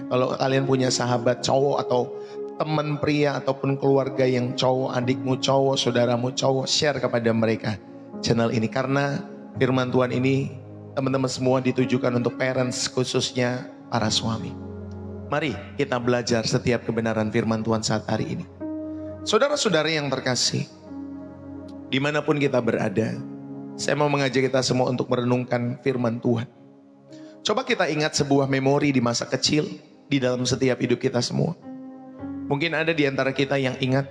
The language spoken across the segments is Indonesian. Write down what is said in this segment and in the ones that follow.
Kalau kalian punya sahabat cowok atau teman pria ataupun keluarga yang cowok, adikmu cowok, saudaramu cowok, share kepada mereka channel ini. Karena firman Tuhan ini teman-teman semua ditujukan untuk parents, khususnya para suami. Mari kita belajar setiap kebenaran firman Tuhan saat hari ini. Saudara-saudara yang terkasih, dimanapun kita berada, saya mau mengajak kita semua untuk merenungkan firman Tuhan. Coba kita ingat sebuah memori di masa kecil di dalam setiap hidup kita semua. Mungkin ada di antara kita yang ingat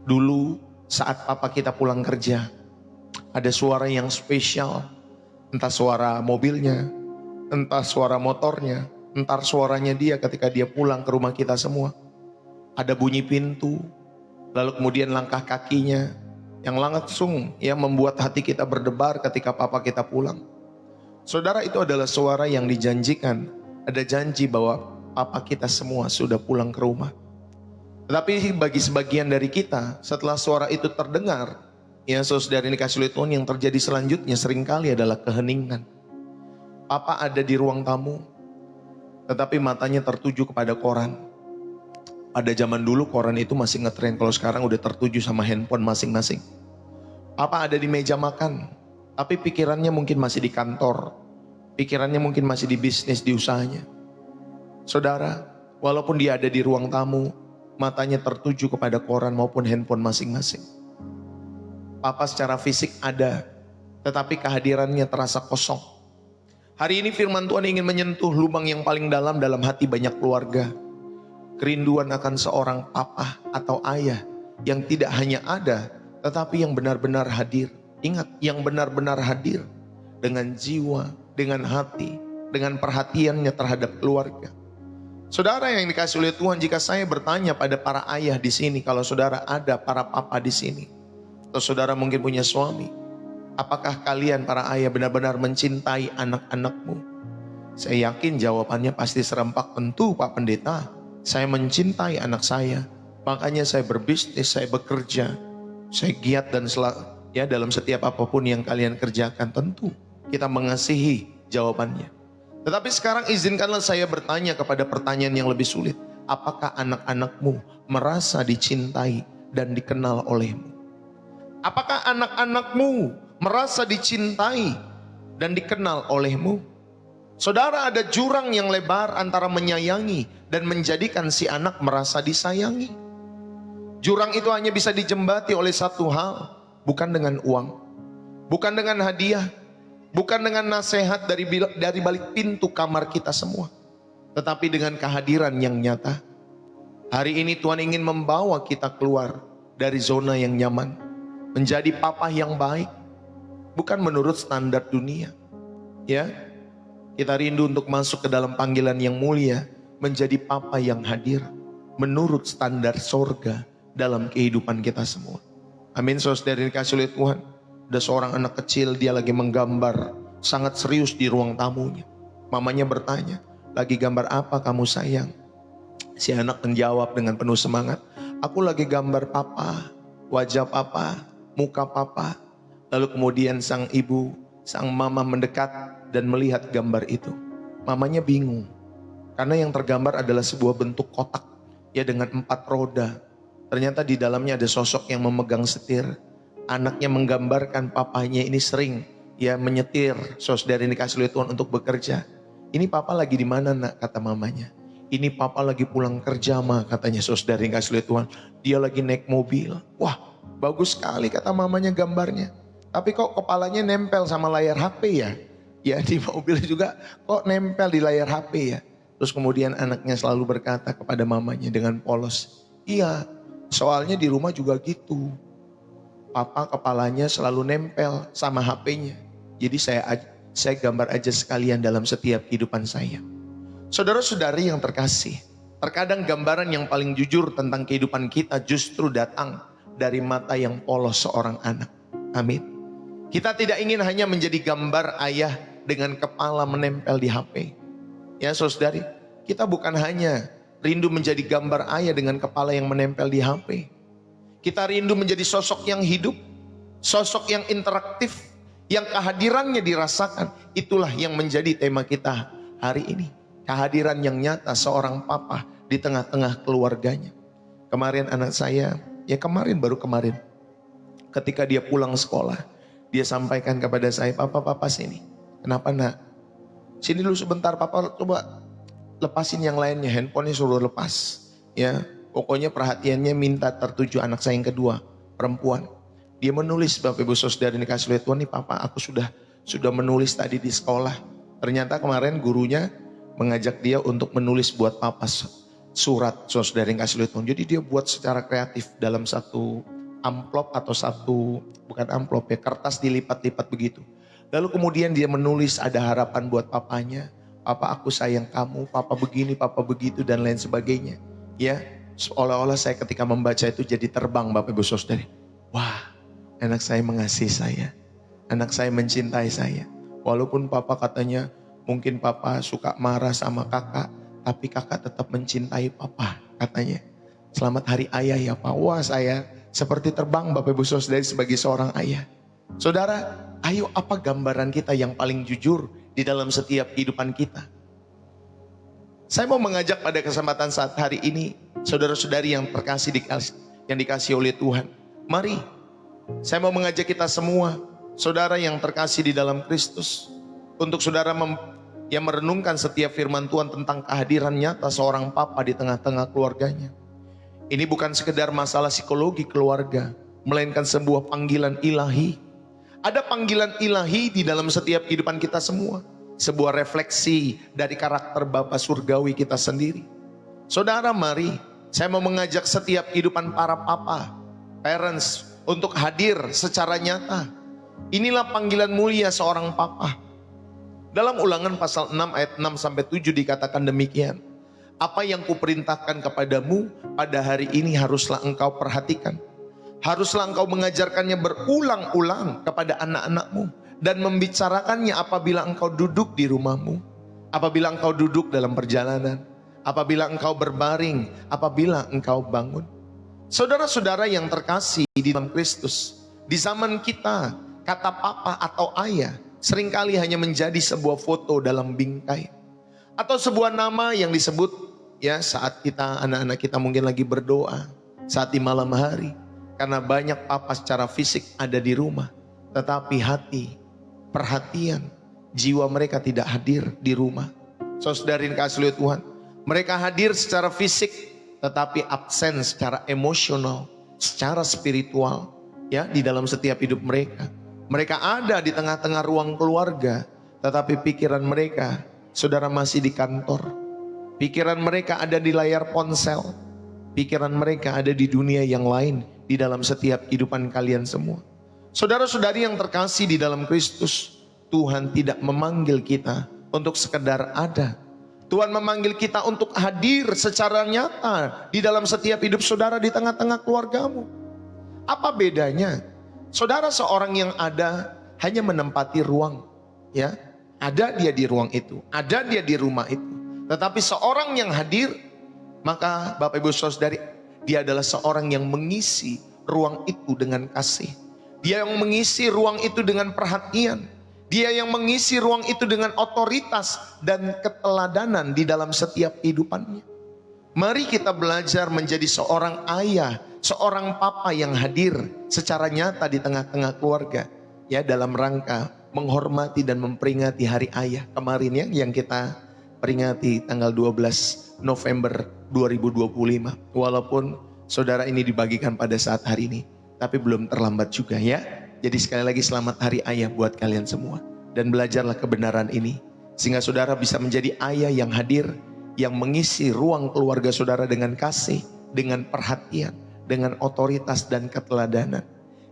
dulu saat papa kita pulang kerja, ada suara yang spesial, entah suara mobilnya, entah suara motornya, entah suaranya dia ketika dia pulang ke rumah kita semua. Ada bunyi pintu, lalu kemudian langkah kakinya yang langsung membuat hati kita berdebar ketika papa kita pulang. Saudara, itu adalah suara yang dijanjikan, ada janji bahwa papa kita semua sudah pulang ke rumah. Tetapi bagi sebagian dari kita, setelah suara itu terdengar, saudara ini kasih lihat Tuhan, yang terjadi selanjutnya seringkali adalah keheningan. Papa ada di ruang tamu, tetapi matanya tertuju kepada koran. Pada zaman dulu koran itu masih ngetren, kalau sekarang udah tertuju sama handphone masing-masing. Papa ada di meja makan, tapi pikirannya mungkin masih di kantor, pikirannya mungkin masih di bisnis, di usahanya. Saudara, walaupun dia ada di ruang tamu, matanya tertuju kepada koran maupun handphone masing-masing. Papa secara fisik ada, tetapi kehadirannya terasa kosong. Hari ini firman Tuhan ingin menyentuh lubang yang paling dalam hati banyak keluarga. Kerinduan akan seorang papa atau ayah yang tidak hanya ada, tetapi yang benar-benar hadir. Ingat, yang benar-benar hadir dengan jiwa, dengan hati, dengan perhatiannya terhadap keluarga. Saudara yang dikasih oleh Tuhan, jika saya bertanya pada para ayah di sini, kalau saudara ada para papa di sini, atau saudara mungkin punya suami, apakah kalian para ayah benar-benar mencintai anak-anakmu? Saya yakin jawabannya pasti serempak, tentu Pak Pendeta, saya mencintai anak saya, makanya saya berbisnis, saya bekerja, saya giat dan dalam setiap apapun yang kalian kerjakan. Tentu kita mengasihi jawabannya. Tetapi sekarang izinkanlah saya bertanya kepada pertanyaan yang lebih sulit. Apakah anak-anakmu merasa dicintai dan dikenal olehmu? Apakah anak-anakmu merasa dicintai dan dikenal olehmu? Saudara, ada jurang yang lebar antara menyayangi dan menjadikan si anak merasa disayangi. Jurang itu hanya bisa dijembati oleh satu hal, bukan dengan uang, bukan dengan hadiah, bukan dengan nasihat dari balik pintu kamar kita semua, tetapi dengan kehadiran yang nyata. Hari ini Tuhan ingin membawa kita keluar dari zona yang nyaman, menjadi papa yang baik, bukan menurut standar dunia. Kita rindu untuk masuk ke dalam panggilan yang mulia, menjadi papa yang hadir menurut standar sorga dalam kehidupan kita semua. Amin. Saudara dikasih oleh Tuhan, ada seorang anak kecil, dia lagi menggambar sangat serius di ruang tamunya. Mamanya bertanya, lagi gambar apa kamu sayang? Si anak menjawab dengan penuh semangat, aku lagi gambar papa, wajah papa, muka papa. Lalu kemudian sang ibu, sang mama mendekat dan melihat gambar itu. Mamanya bingung, karena yang tergambar adalah sebuah bentuk kotak dengan 4 roda. Ternyata di dalamnya ada sosok yang memegang setir. Anaknya menggambarkan papanya ini sering menyetir, saudara ini dikasih oleh Tuhan, untuk bekerja. Ini papa lagi di mana nak, kata mamanya. Ini papa lagi pulang kerja mah, katanya saudara ini dikasih oleh Tuhan. Dia lagi naik mobil. Wah, bagus sekali kata mamanya gambarnya. Tapi kok kepalanya nempel sama layar HP ya? Ya, di mobil juga kok nempel di layar HP ya? Terus kemudian anaknya selalu berkata kepada mamanya dengan polos, iya, soalnya di rumah juga gitu. Papa kepalanya selalu nempel sama HP-nya. Jadi saya gambar aja sekalian dalam setiap kehidupan saya. Saudara-saudari yang terkasih, terkadang gambaran yang paling jujur tentang kehidupan kita justru datang dari mata yang polos seorang anak. Amin. Kita tidak ingin hanya menjadi gambar ayah dengan kepala menempel di HP. Ya saudari, kita bukan hanya rindu menjadi gambar ayah dengan kepala yang menempel di HP. Kita rindu menjadi sosok yang hidup, sosok yang interaktif, yang kehadirannya dirasakan. Itulah yang menjadi tema kita hari ini. kehadiran yang nyata seorang papa di tengah-tengah keluarganya. Kemarin anak saya, baru kemarin, ketika dia pulang sekolah, dia sampaikan kepada saya, papa sini. Kenapa nak? Sini dulu sebentar, papa coba lepasin yang lainnya, handphonenya suruh lepas. Ya, pokoknya perhatiannya minta tertuju anak saya yang kedua, perempuan. Dia menulis, Bapak Ibu Saudara yang dikasih oleh Tuhan, nih papa aku sudah menulis tadi di sekolah. Ternyata kemarin gurunya mengajak dia untuk menulis buat papa surat, saudara yang kasih oleh Tuhan. Jadi dia buat secara kreatif dalam satu amplop atau bukan amplop ya, kertas dilipat-lipat begitu. Lalu kemudian dia menulis ada harapan buat papanya. Papa aku sayang kamu, papa begini, papa begitu dan lain sebagainya. Ya, seolah-olah saya ketika membaca itu jadi terbang Bapak Ibu Saudara. Wah, anak saya mengasihi saya. Anak saya mencintai saya. Walaupun papa katanya mungkin papa suka marah sama kakak, tapi kakak tetap mencintai papa katanya. Selamat hari ayah ya Pak. Wah, saya seperti terbang Bapak Ibu Saudara sebagai seorang ayah. Saudara, ayo apa gambaran kita yang paling jujur di dalam setiap kehidupan kita? Saya mau mengajak pada kesempatan saat hari ini, saudara-saudari yang terkasih yang dikasih oleh Tuhan. Mari, saya mau mengajak kita semua, saudara yang terkasih di dalam Kristus, untuk saudara yang merenungkan setiap firman Tuhan tentang kehadiran nyata seorang papa di tengah-tengah keluarganya. Ini bukan sekedar masalah psikologi keluarga, melainkan sebuah panggilan ilahi. Ada panggilan ilahi di dalam setiap kehidupan kita semua. Sebuah refleksi dari karakter Bapa Surgawi kita sendiri. Saudara, mari saya mau mengajak setiap kehidupan para papa, parents, untuk hadir secara nyata. Inilah panggilan mulia seorang papa. Dalam Ulangan pasal 6 ayat 6-7 dikatakan demikian. Apa yang kuperintahkan kepadamu pada hari ini haruslah engkau perhatikan. Haruslah engkau mengajarkannya berulang-ulang kepada anak-anakmu dan membicarakannya apabila engkau duduk di rumahmu, apabila engkau duduk dalam perjalanan, apabila engkau berbaring, apabila engkau bangun. Saudara-saudara yang terkasih di dalam Kristus, di zaman kita, kata papa atau ayah seringkali hanya menjadi sebuah foto dalam bingkai atau sebuah nama yang disebut ya saat kita anak-anak kita mungkin lagi berdoa, saat di malam hari. Karena banyak papa secara fisik ada di rumah, tetapi hati, perhatian, jiwa mereka tidak hadir di rumah. Saudara-saudari kasih oleh Tuhan, mereka hadir secara fisik, tetapi absen secara emosional, secara spiritual, ya di dalam setiap hidup mereka. Mereka ada di tengah-tengah ruang keluarga, tetapi pikiran mereka, saudara, masih di kantor. Pikiran mereka ada di layar ponsel. Pikiran mereka ada di dunia yang lain, di dalam setiap kehidupan kalian semua. Saudara-saudari yang terkasih di dalam Kristus, Tuhan tidak memanggil kita untuk sekedar ada. Tuhan memanggil kita untuk hadir secara nyata di dalam setiap hidup saudara di tengah-tengah keluargamu. Apa bedanya? Saudara seorang yang ada hanya menempati ruang, ya, ada dia di ruang itu, ada dia di rumah itu. Tetapi seorang yang hadir, maka Bapak Ibu Saudari, dia adalah seorang yang mengisi ruang itu dengan kasih. Dia yang mengisi ruang itu dengan perhatian. Dia yang mengisi ruang itu dengan otoritas dan keteladanan di dalam setiap kehidupannya. Mari kita belajar menjadi seorang ayah, seorang papa yang hadir secara nyata di tengah-tengah keluarga. Ya, dalam rangka menghormati dan memperingati Hari Ayah kemarin ya, yang kita peringati tanggal 12 November 2025. Walaupun saudara ini dibagikan pada saat hari ini, tapi belum terlambat juga ya. Jadi sekali lagi selamat Hari Ayah buat kalian semua. Dan belajarlah kebenaran ini, sehingga saudara bisa menjadi ayah yang hadir, yang mengisi ruang keluarga saudara dengan kasih, dengan perhatian, dengan otoritas dan keteladanan.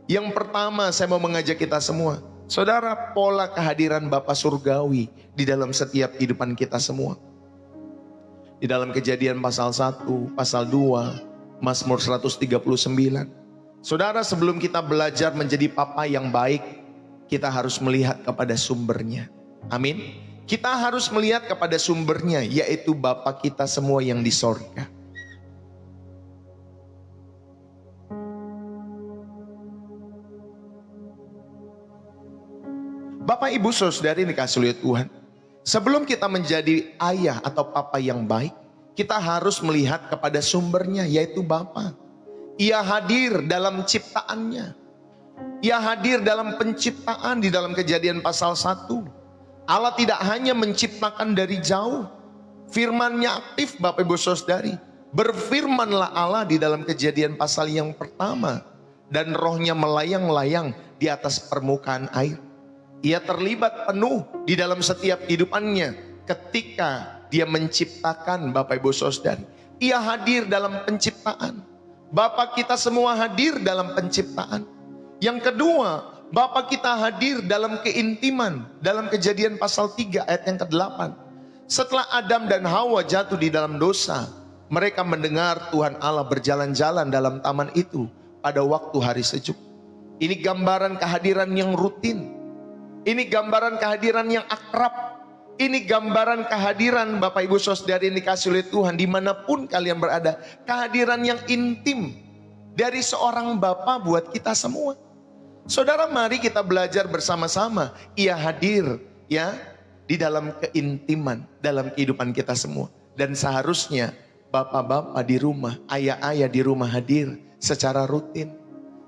Yang pertama saya mau mengajak kita semua, saudara, pola kehadiran Bapa Surgawi di dalam setiap kehidupan kita semua. Di dalam Kejadian pasal 1, pasal 2, Mazmur 139. Saudara, sebelum kita belajar menjadi papa yang baik, kita harus melihat kepada sumbernya. Amin. Kita harus melihat kepada sumbernya, yaitu Bapa kita semua yang di sorga. Bapak Ibu Saudari dikasih oleh Tuhan, Sebelum kita menjadi ayah atau papa yang baik, kita harus melihat kepada sumbernya, yaitu Bapa. Ia hadir dalam ciptaannya. Ia hadir dalam penciptaan di dalam Kejadian pasal 1. Allah tidak hanya menciptakan dari jauh. Firman-Nya aktif, Bapak Ibu Saudari. Berfirmanlah Allah di dalam Kejadian pasal yang pertama. Dan rohnya melayang-layang di atas permukaan air. Ia terlibat penuh di dalam setiap kehidupannya ketika dia menciptakan, Bapak Ibu Saudari. Ia hadir dalam penciptaan. Bapa kita semua hadir dalam penciptaan. Yang kedua, Bapa kita hadir dalam keintiman. Dalam Kejadian pasal 3 ayat yang ke-8. Setelah Adam dan Hawa jatuh di dalam dosa, mereka mendengar Tuhan Allah berjalan-jalan dalam taman itu pada waktu hari sejuk. Ini gambaran kehadiran yang rutin. Ini gambaran kehadiran yang akrab. Ini gambaran kehadiran Bapak Ibu Saudari yang dikasih oleh Tuhan dimanapun kalian berada. Kehadiran yang intim dari seorang Bapa buat kita semua. Saudara, mari kita belajar bersama-sama. Ia hadir ya di dalam keintiman dalam kehidupan kita semua. Dan seharusnya bapak-bapak di rumah, ayah-ayah di rumah hadir secara rutin,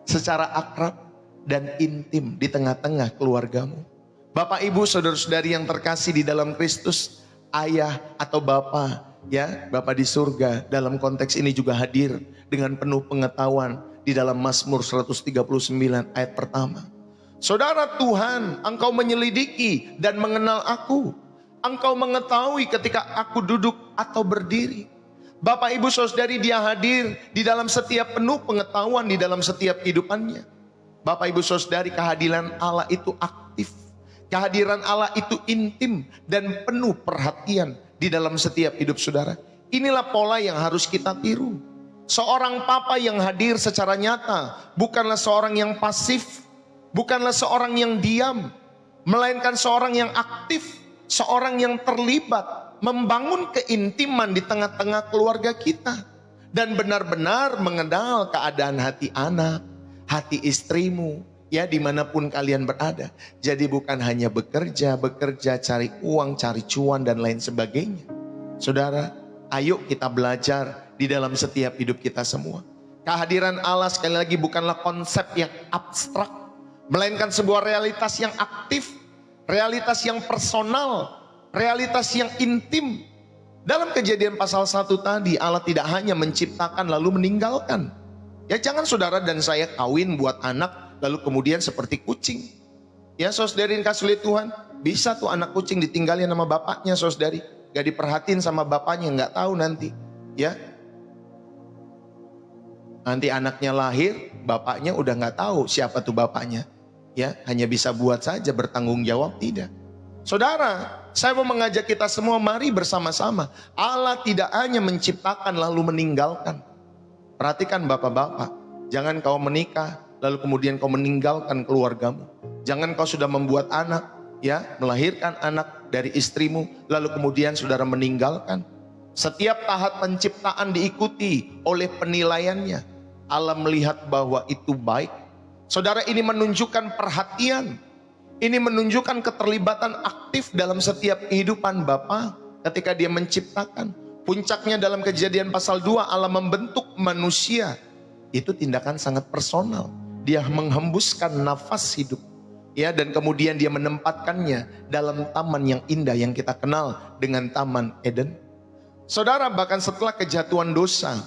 secara akrab dan intim di tengah-tengah keluargamu. Bapak Ibu saudara-saudari yang terkasih di dalam Kristus, ayah atau bapak ya, bapak di surga dalam konteks ini juga hadir dengan penuh pengetahuan di dalam Mazmur 139 ayat pertama. Saudara, Tuhan, Engkau menyelidiki dan mengenal aku. Engkau mengetahui ketika aku duduk atau berdiri. Bapak Ibu saudari, dia hadir di dalam setiap penuh pengetahuan di dalam setiap kehidupannya. Bapak Ibu saudari, kehadiran Allah itu aktif. Kehadiran Allah itu intim dan penuh perhatian di dalam setiap hidup saudara. Inilah pola yang harus kita tiru. Seorang papa yang hadir secara nyata bukanlah seorang yang pasif, bukanlah seorang yang diam, melainkan seorang yang aktif, seorang yang terlibat, membangun keintiman di tengah-tengah keluarga kita. Dan benar-benar mengenal keadaan hati anak, hati istrimu, ya dimanapun kalian berada. Jadi bukan hanya bekerja, cari uang, cari cuan dan lain sebagainya. Saudara, ayo kita belajar di dalam setiap hidup kita semua. Kehadiran Allah sekali lagi bukanlah konsep yang abstrak, melainkan sebuah realitas yang aktif, realitas yang personal, realitas yang intim. Dalam Kejadian pasal 1 tadi, Allah tidak hanya menciptakan lalu meninggalkan. Ya jangan saudara dan saya kawin buat anak lalu kemudian seperti kucing. Ya saudari yang kasih oleh Tuhan, bisa tuh anak kucing ditinggalin sama bapaknya saudari, gak diperhatiin sama bapaknya, gak tahu nanti. Ya, nanti anaknya lahir, bapaknya udah gak tahu siapa tuh bapaknya. Ya, hanya bisa buat saja bertanggung jawab, tidak. Saudara, saya mau mengajak kita semua, mari bersama-sama. Allah tidak hanya menciptakan lalu meninggalkan. Perhatikan bapak-bapak, jangan kau menikah lalu kemudian kau meninggalkan keluargamu. Jangan kau sudah membuat anak, ya, melahirkan anak dari istrimu, lalu kemudian saudara meninggalkan. Setiap tahap penciptaan diikuti oleh penilaiannya. Allah melihat bahwa itu baik. Saudara, ini menunjukkan perhatian. Ini menunjukkan keterlibatan aktif dalam setiap kehidupan Bapa ketika dia menciptakan. Puncaknya dalam Kejadian pasal 2, Allah membentuk manusia. Itu tindakan sangat personal. Dia menghembuskan nafas hidup, ya, dan kemudian dia menempatkannya dalam taman yang indah yang kita kenal dengan Taman Eden. Saudara, bahkan setelah kejatuhan dosa,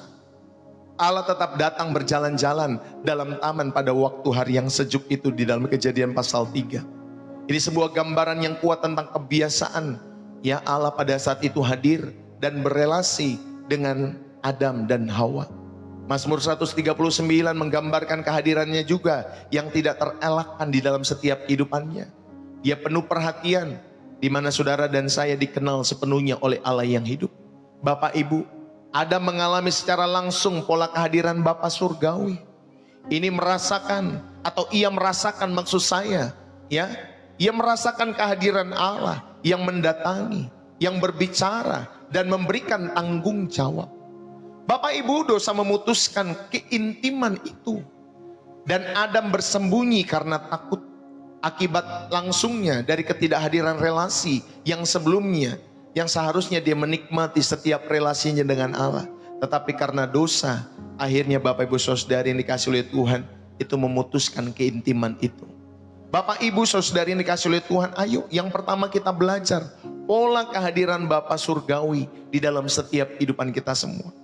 Allah tetap datang berjalan-jalan dalam taman pada waktu hari yang sejuk itu di dalam Kejadian pasal 3. Ini sebuah gambaran yang kuat tentang kebiasaan, ya, Allah pada saat itu hadir dan berelasi dengan Adam dan Hawa. Mazmur 139 menggambarkan kehadirannya juga yang tidak terelakkan di dalam setiap kehidupannya. Dia penuh perhatian, di mana saudara dan saya dikenal sepenuhnya oleh Allah yang hidup. Bapak Ibu, Adam mengalami secara langsung pola kehadiran Bapa surgawi. Ini merasakan, atau ia merasakan maksud saya, ya, ia merasakan kehadiran Allah yang mendatangi, yang berbicara dan memberikan tanggung jawab. Bapak Ibu, dosa memutuskan keintiman itu. Dan Adam bersembunyi karena takut. Akibat langsungnya dari ketidakhadiran relasi yang sebelumnya, yang seharusnya dia menikmati setiap relasinya dengan Allah. Tetapi karena dosa, akhirnya Bapak Ibu Saudari yang dikasih oleh Tuhan, itu memutuskan keintiman itu. Bapak Ibu Saudari yang dikasih oleh Tuhan, ayo yang pertama kita belajar pola kehadiran Bapa Surgawi di dalam setiap kehidupan kita semua.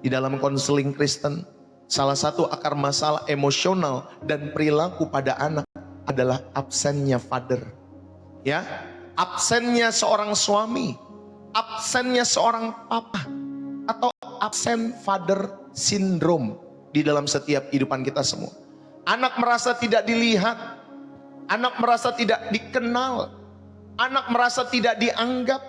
Di dalam konseling Kristen, salah satu akar masalah emosional dan perilaku pada anak adalah absennya father. Ya, absennya seorang suami, absennya seorang papa, atau absen father syndrome di dalam setiap kehidupan kita semua. Anak merasa tidak dilihat, anak merasa tidak dikenal, anak merasa tidak dianggap.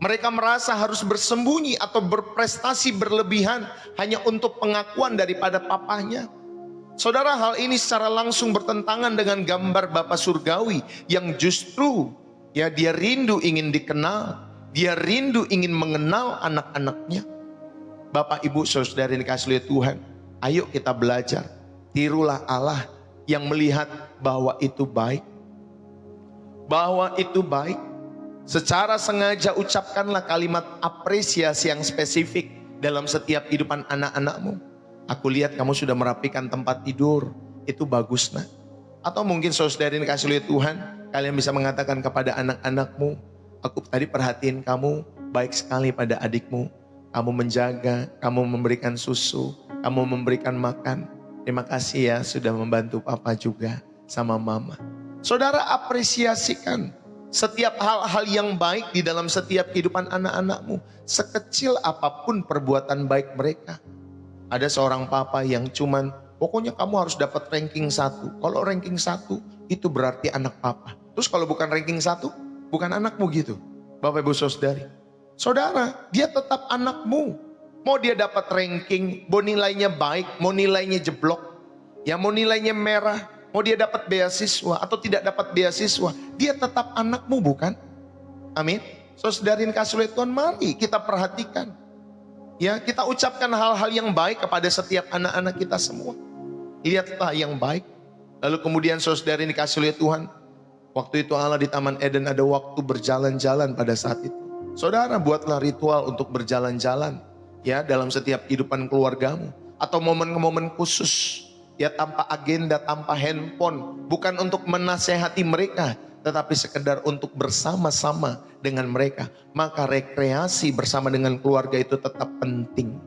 Mereka merasa harus bersembunyi atau berprestasi berlebihan hanya untuk pengakuan daripada papahnya. Saudara, hal ini secara langsung bertentangan dengan gambar Bapa Surgawi yang justru ya dia rindu ingin dikenal, dia rindu ingin mengenal anak-anaknya. Bapak Ibu Saudari yang dikasihi oleh Tuhan, ayo kita belajar, tirulah Allah yang melihat bahwa itu baik. Bahwa itu baik. Secara sengaja ucapkanlah kalimat apresiasi yang spesifik dalam setiap kehidupan anak-anakmu. Aku lihat kamu sudah merapikan tempat tidur, itu bagus nak. Atau mungkin saudari yang dikasihi oleh Tuhan, kalian bisa mengatakan kepada anak-anakmu, aku tadi perhatiin kamu baik sekali pada adikmu. Kamu menjaga, kamu memberikan susu, kamu memberikan makan. Terima kasih ya sudah membantu papa juga sama mama. Saudara, apresiasikan setiap hal-hal yang baik di dalam setiap kehidupan anak-anakmu. Sekecil apapun perbuatan baik mereka. Ada seorang papa yang cuman, pokoknya kamu harus dapat ranking 1. Kalau ranking 1 itu berarti anak papa. Terus kalau bukan ranking 1, bukan anakmu gitu. Bapak Ibu Saudari. Saudara, dia tetap anakmu. Mau dia dapat ranking, mau nilainya baik, mau nilainya jeblok, ya mau nilainya merah, mau dia dapat beasiswa atau tidak dapat beasiswa, dia tetap anakmu bukan? Amin. Saudari yang kasih oleh Tuhan, mari kita perhatikan. Ya, kita ucapkan hal-hal yang baik kepada setiap anak-anak kita semua. Lihatlah yang baik. Lalu kemudian saudari yang dikasih oleh Tuhan, waktu itu Allah di Taman Eden ada waktu berjalan-jalan pada saat itu. Saudara, buatlah ritual untuk berjalan-jalan ya dalam setiap kehidupan keluargamu atau momen-momen khusus ya, tanpa agenda, tanpa handphone, bukan untuk menasehati mereka, tetapi sekedar untuk bersama-sama dengan mereka. Maka rekreasi bersama dengan keluarga itu tetap penting.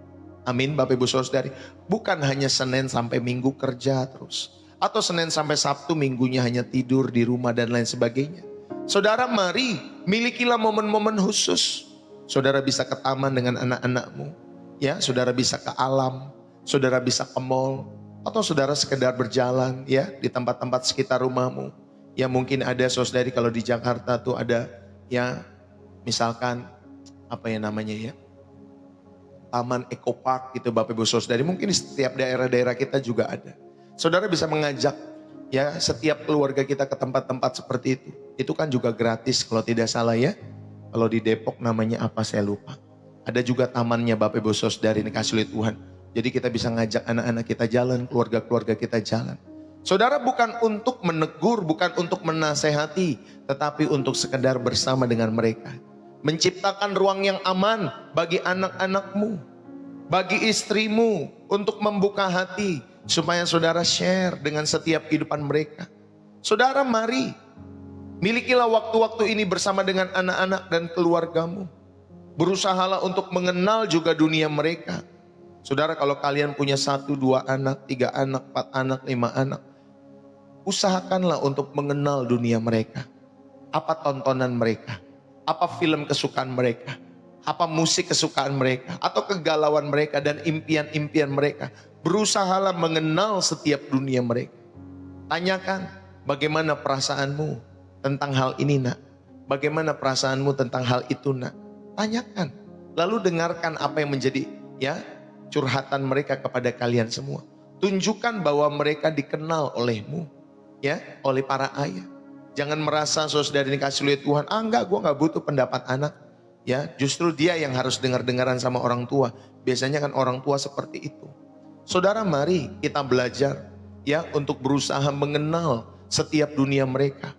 Amin Bapak Ibu Saudari. Bukan hanya Senin sampai Minggu kerja terus, atau Senin sampai Sabtu minggunya hanya tidur di rumah dan lain sebagainya. Saudara, mari milikilah momen-momen khusus. Saudara bisa ke taman dengan anak-anakmu, ya, saudara bisa ke alam, saudara bisa ke mall, atau saudara sekedar berjalan ya di tempat-tempat sekitar rumahmu. Ya mungkin ada saudari kalau di Jakarta tuh ada ya misalkan apa ya namanya ya, Taman Eco Park gitu Bapak Ibu Saudari. Mungkin di setiap daerah-daerah kita juga ada. Saudara bisa mengajak ya setiap keluarga kita ke tempat-tempat seperti itu. Itu kan juga gratis kalau tidak salah ya. Kalau di Depok namanya apa saya lupa. Ada juga tamannya Bapak Ibu Saudari ini kasih oleh Tuhan. Jadi kita bisa ngajak anak-anak kita jalan, keluarga-keluarga kita jalan. Saudara, bukan untuk menegur, bukan untuk menasehati, tetapi untuk sekedar bersama dengan mereka. Menciptakan ruang yang aman bagi anak-anakmu, bagi istrimu, untuk membuka hati, supaya saudara share dengan setiap kehidupan mereka. Saudara, mari, milikilah waktu-waktu ini bersama dengan anak-anak dan keluargamu. Berusahalah untuk mengenal juga dunia mereka. Saudara, kalau kalian punya 1, 2 anak, 3 anak, 4 anak, 5 anak, usahakanlah untuk mengenal dunia mereka. Apa tontonan mereka? Apa film kesukaan mereka? Apa musik kesukaan mereka? Atau kegalauan mereka dan impian-impian mereka? Berusahalah mengenal setiap dunia mereka. Tanyakan, bagaimana perasaanmu tentang hal ini nak? Bagaimana perasaanmu tentang hal itu nak? Tanyakan. Lalu dengarkan apa yang menjadi ya curhatan mereka kepada kalian semua. Tunjukkan bahwa mereka dikenal olehmu, ya, oleh para ayah. Jangan merasa saudara dikasih oleh Tuhan, enggak, gue nggak butuh pendapat anak. Ya, justru dia yang harus dengar-dengaran sama orang tua. Biasanya kan orang tua seperti itu. Saudara, mari kita belajar ya untuk berusaha mengenal setiap dunia mereka.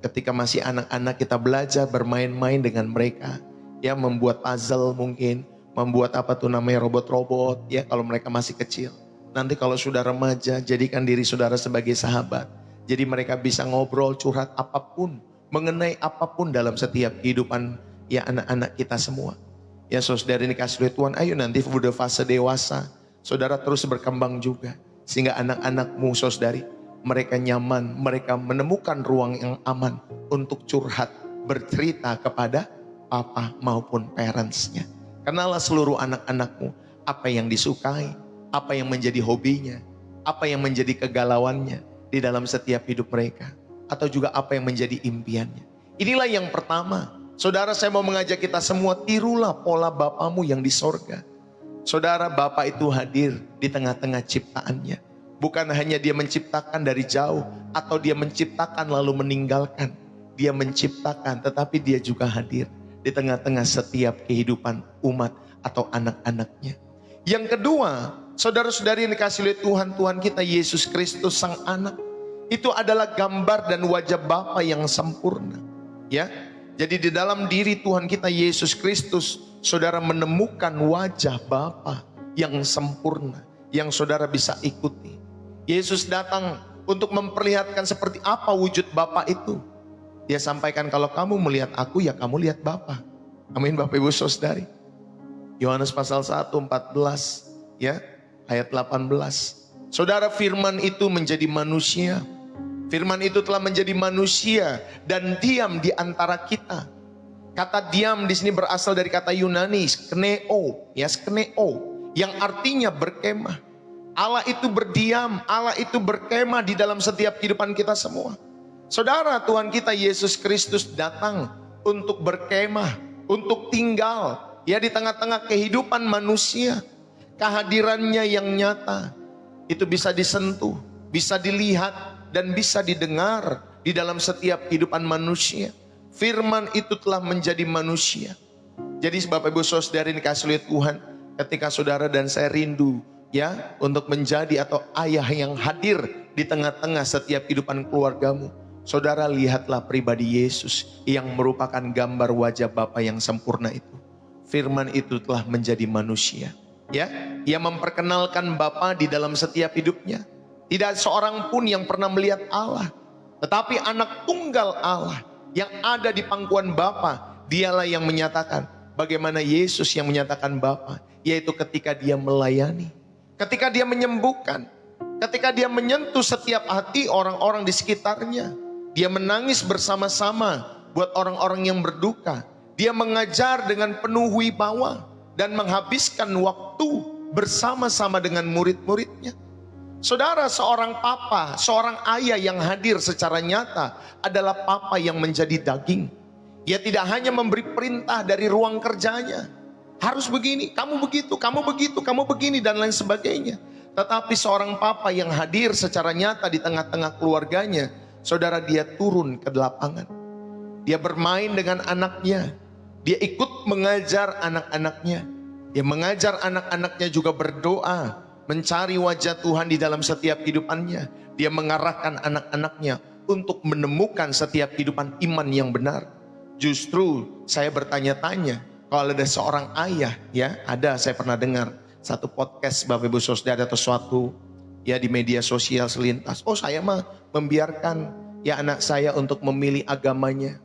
Ketika masih anak-anak kita belajar bermain-main dengan mereka. Ya, membuat puzzle mungkin, membuat apa tuh namanya robot-robot ya kalau mereka masih kecil. Nanti kalau sudah remaja, jadikan diri saudara sebagai sahabat. Jadi mereka bisa ngobrol, curhat apapun, mengenai apapun dalam setiap kehidupan ya anak-anak kita semua. Ya saudara ini kasih Tuhan, ayo nanti udah fase dewasa, saudara terus berkembang juga. Sehingga anak-anakmu saudari, mereka nyaman, mereka menemukan ruang yang aman untuk curhat, bercerita kepada papa maupun parentsnya. Kenalah seluruh anak-anakmu, apa yang disukai, apa yang menjadi hobinya, apa yang menjadi kegalauannya di dalam setiap hidup mereka. Atau juga apa yang menjadi impiannya. Inilah yang pertama. Saudara, saya mau mengajak kita semua, tirulah pola Bapamu yang di sorga. Saudara, Bapa itu hadir di tengah-tengah ciptaannya. Bukan hanya dia menciptakan dari jauh, atau dia menciptakan lalu meninggalkan. Dia menciptakan, tetapi dia juga hadir di tengah-tengah setiap kehidupan umat atau anak-anaknya. Yang kedua, saudara-saudari yang dikasihi oleh Tuhan, Tuhan kita Yesus Kristus Sang Anak, itu adalah gambar dan wajah Bapa yang sempurna. Ya, jadi di dalam diri Tuhan kita Yesus Kristus, saudara menemukan wajah Bapa yang sempurna, yang saudara bisa ikuti. Yesus datang untuk memperlihatkan seperti apa wujud Bapa itu. Dia sampaikan, kalau kamu melihat aku, ya kamu lihat Bapa. Amin Bapak Ibu Saudari. Yohanes pasal 1, 14 ya, ayat 18. Saudara, firman itu menjadi manusia. Firman itu telah menjadi manusia dan diam di antara kita. Kata diam di sini berasal dari kata Yunani skeneo, ya skeneo, yang artinya berkemah. Allah itu berdiam, Allah itu berkemah di dalam setiap kehidupan kita semua. Saudara, Tuhan kita Yesus Kristus datang untuk berkemah, untuk tinggal ya di tengah-tengah kehidupan manusia. Kehadirannya yang nyata itu bisa disentuh, bisa dilihat dan bisa didengar di dalam setiap kehidupan manusia. Firman itu telah menjadi manusia. Jadi Bapak Ibu Saudara ini kasih lihat Tuhan, ketika saudara dan saya rindu ya untuk menjadi atau ayah yang hadir di tengah-tengah setiap kehidupan keluargamu. Saudara, lihatlah pribadi Yesus yang merupakan gambar wajah Bapa yang sempurna itu. Firman itu telah menjadi manusia. Ya, ia memperkenalkan Bapa di dalam setiap hidupnya. Tidak seorang pun yang pernah melihat Allah, tetapi anak tunggal Allah yang ada di pangkuan Bapa, dialah yang menyatakan bagaimana Yesus yang menyatakan Bapa, yaitu ketika dia melayani, ketika dia menyembuhkan, ketika dia menyentuh setiap hati orang-orang di sekitarnya. Dia menangis bersama-sama buat orang-orang yang berduka. Dia mengajar dengan penuh wibawa dan menghabiskan waktu bersama-sama dengan murid-muridnya. Saudara, seorang papa, seorang ayah yang hadir secara nyata adalah papa yang menjadi daging. Dia tidak hanya memberi perintah dari ruang kerjanya, harus begini, kamu begitu, kamu begitu, kamu begini dan lain sebagainya. Tetapi seorang papa yang hadir secara nyata di tengah-tengah keluarganya, saudara, dia turun ke lapangan. Dia bermain dengan anaknya. Dia ikut mengajar anak-anaknya. Dia mengajar anak-anaknya juga berdoa, mencari wajah Tuhan di dalam setiap kehidupannya. Dia mengarahkan anak-anaknya untuk menemukan setiap kehidupan iman yang benar. Justru saya bertanya-tanya, kalau ada seorang ayah, ya ada, saya pernah dengar satu podcast Bapak Ibu Saudara atau suatu ya di media sosial selintas. Oh, saya mah membiarkan ya anak saya untuk memilih agamanya.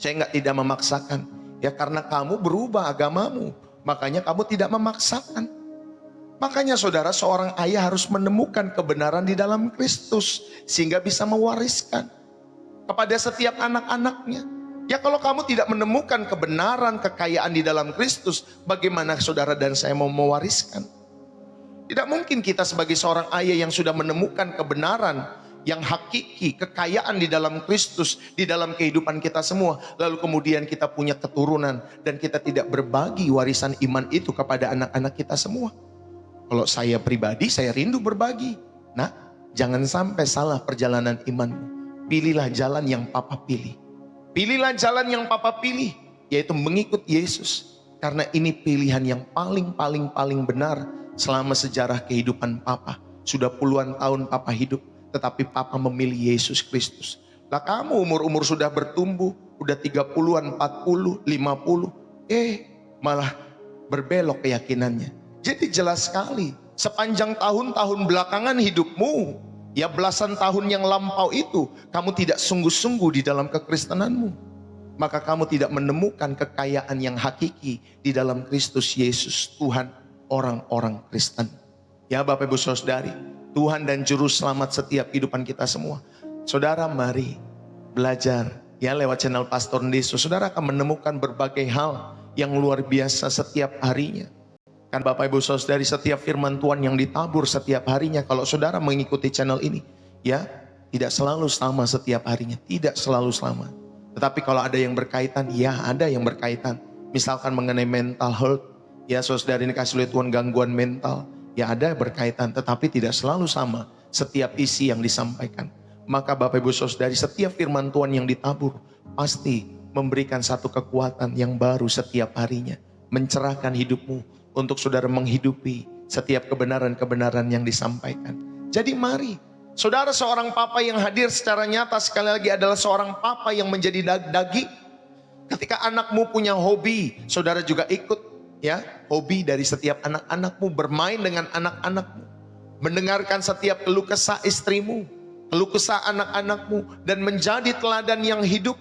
Saya tidak memaksakan. Ya karena kamu berubah agamamu, makanya kamu tidak memaksakan. Makanya saudara, seorang ayah harus menemukan kebenaran di dalam Kristus sehingga bisa mewariskan kepada setiap anak-anaknya. Ya kalau kamu tidak menemukan kebenaran, kekayaan di dalam Kristus, bagaimana saudara dan saya mau mewariskan? Tidak mungkin kita sebagai seorang ayah yang sudah menemukan kebenaran yang hakiki, kekayaan di dalam Kristus, di dalam kehidupan kita semua, lalu kemudian kita punya keturunan dan kita tidak berbagi warisan iman itu kepada anak-anak kita semua. Kalau saya pribadi, saya rindu berbagi. Nah, jangan sampai salah perjalanan imanmu. Pilihlah jalan yang Papa pilih. Pilihlah jalan yang Papa pilih, yaitu mengikut Yesus. Karena ini pilihan yang paling benar selama sejarah kehidupan Papa. Sudah puluhan tahun Papa hidup, tetapi Papa memilih Yesus Kristus. Lah kamu umur-umur sudah bertumbuh, udah 30-an, 40, 50, malah berbelok keyakinannya. Jadi jelas sekali, sepanjang tahun-tahun belakangan hidupmu, ya belasan tahun yang lampau itu, kamu tidak sungguh-sungguh di dalam kekristenanmu. Maka kamu tidak menemukan kekayaan yang hakiki di dalam Kristus Yesus, Tuhan orang-orang Kristen. Ya Bapak Ibu Saudari, Tuhan dan Juru Selamat setiap kehidupan kita semua. Saudara mari belajar ya lewat channel Pastor Ndeso. Saudara akan menemukan berbagai hal yang luar biasa setiap harinya. Kan Bapak Ibu Saudari, setiap firman Tuhan yang ditabur setiap harinya, kalau saudara mengikuti channel ini, ya tidak selalu sama setiap harinya, tidak selalu sama. Tetapi kalau ada yang berkaitan, ya ada yang berkaitan. Misalkan mengenai mental health, ya saudara ini kasih lihat Tuhan gangguan mental, ya ada berkaitan, tetapi tidak selalu sama setiap isi yang disampaikan. Maka Bapak Ibu Saudari, setiap firman Tuhan yang ditabur pasti memberikan satu kekuatan yang baru setiap harinya, mencerahkan hidupmu untuk saudara menghidupi setiap kebenaran-kebenaran yang disampaikan. Jadi mari, saudara seorang papa yang hadir secara nyata sekali lagi adalah seorang papa yang menjadi daging. Ketika anakmu punya hobi, saudara juga ikut ya, hobi dari setiap anak-anakmu, bermain dengan anak-anakmu, mendengarkan setiap keluh kesah istrimu, keluh kesah anak-anakmu, dan menjadi teladan yang hidup.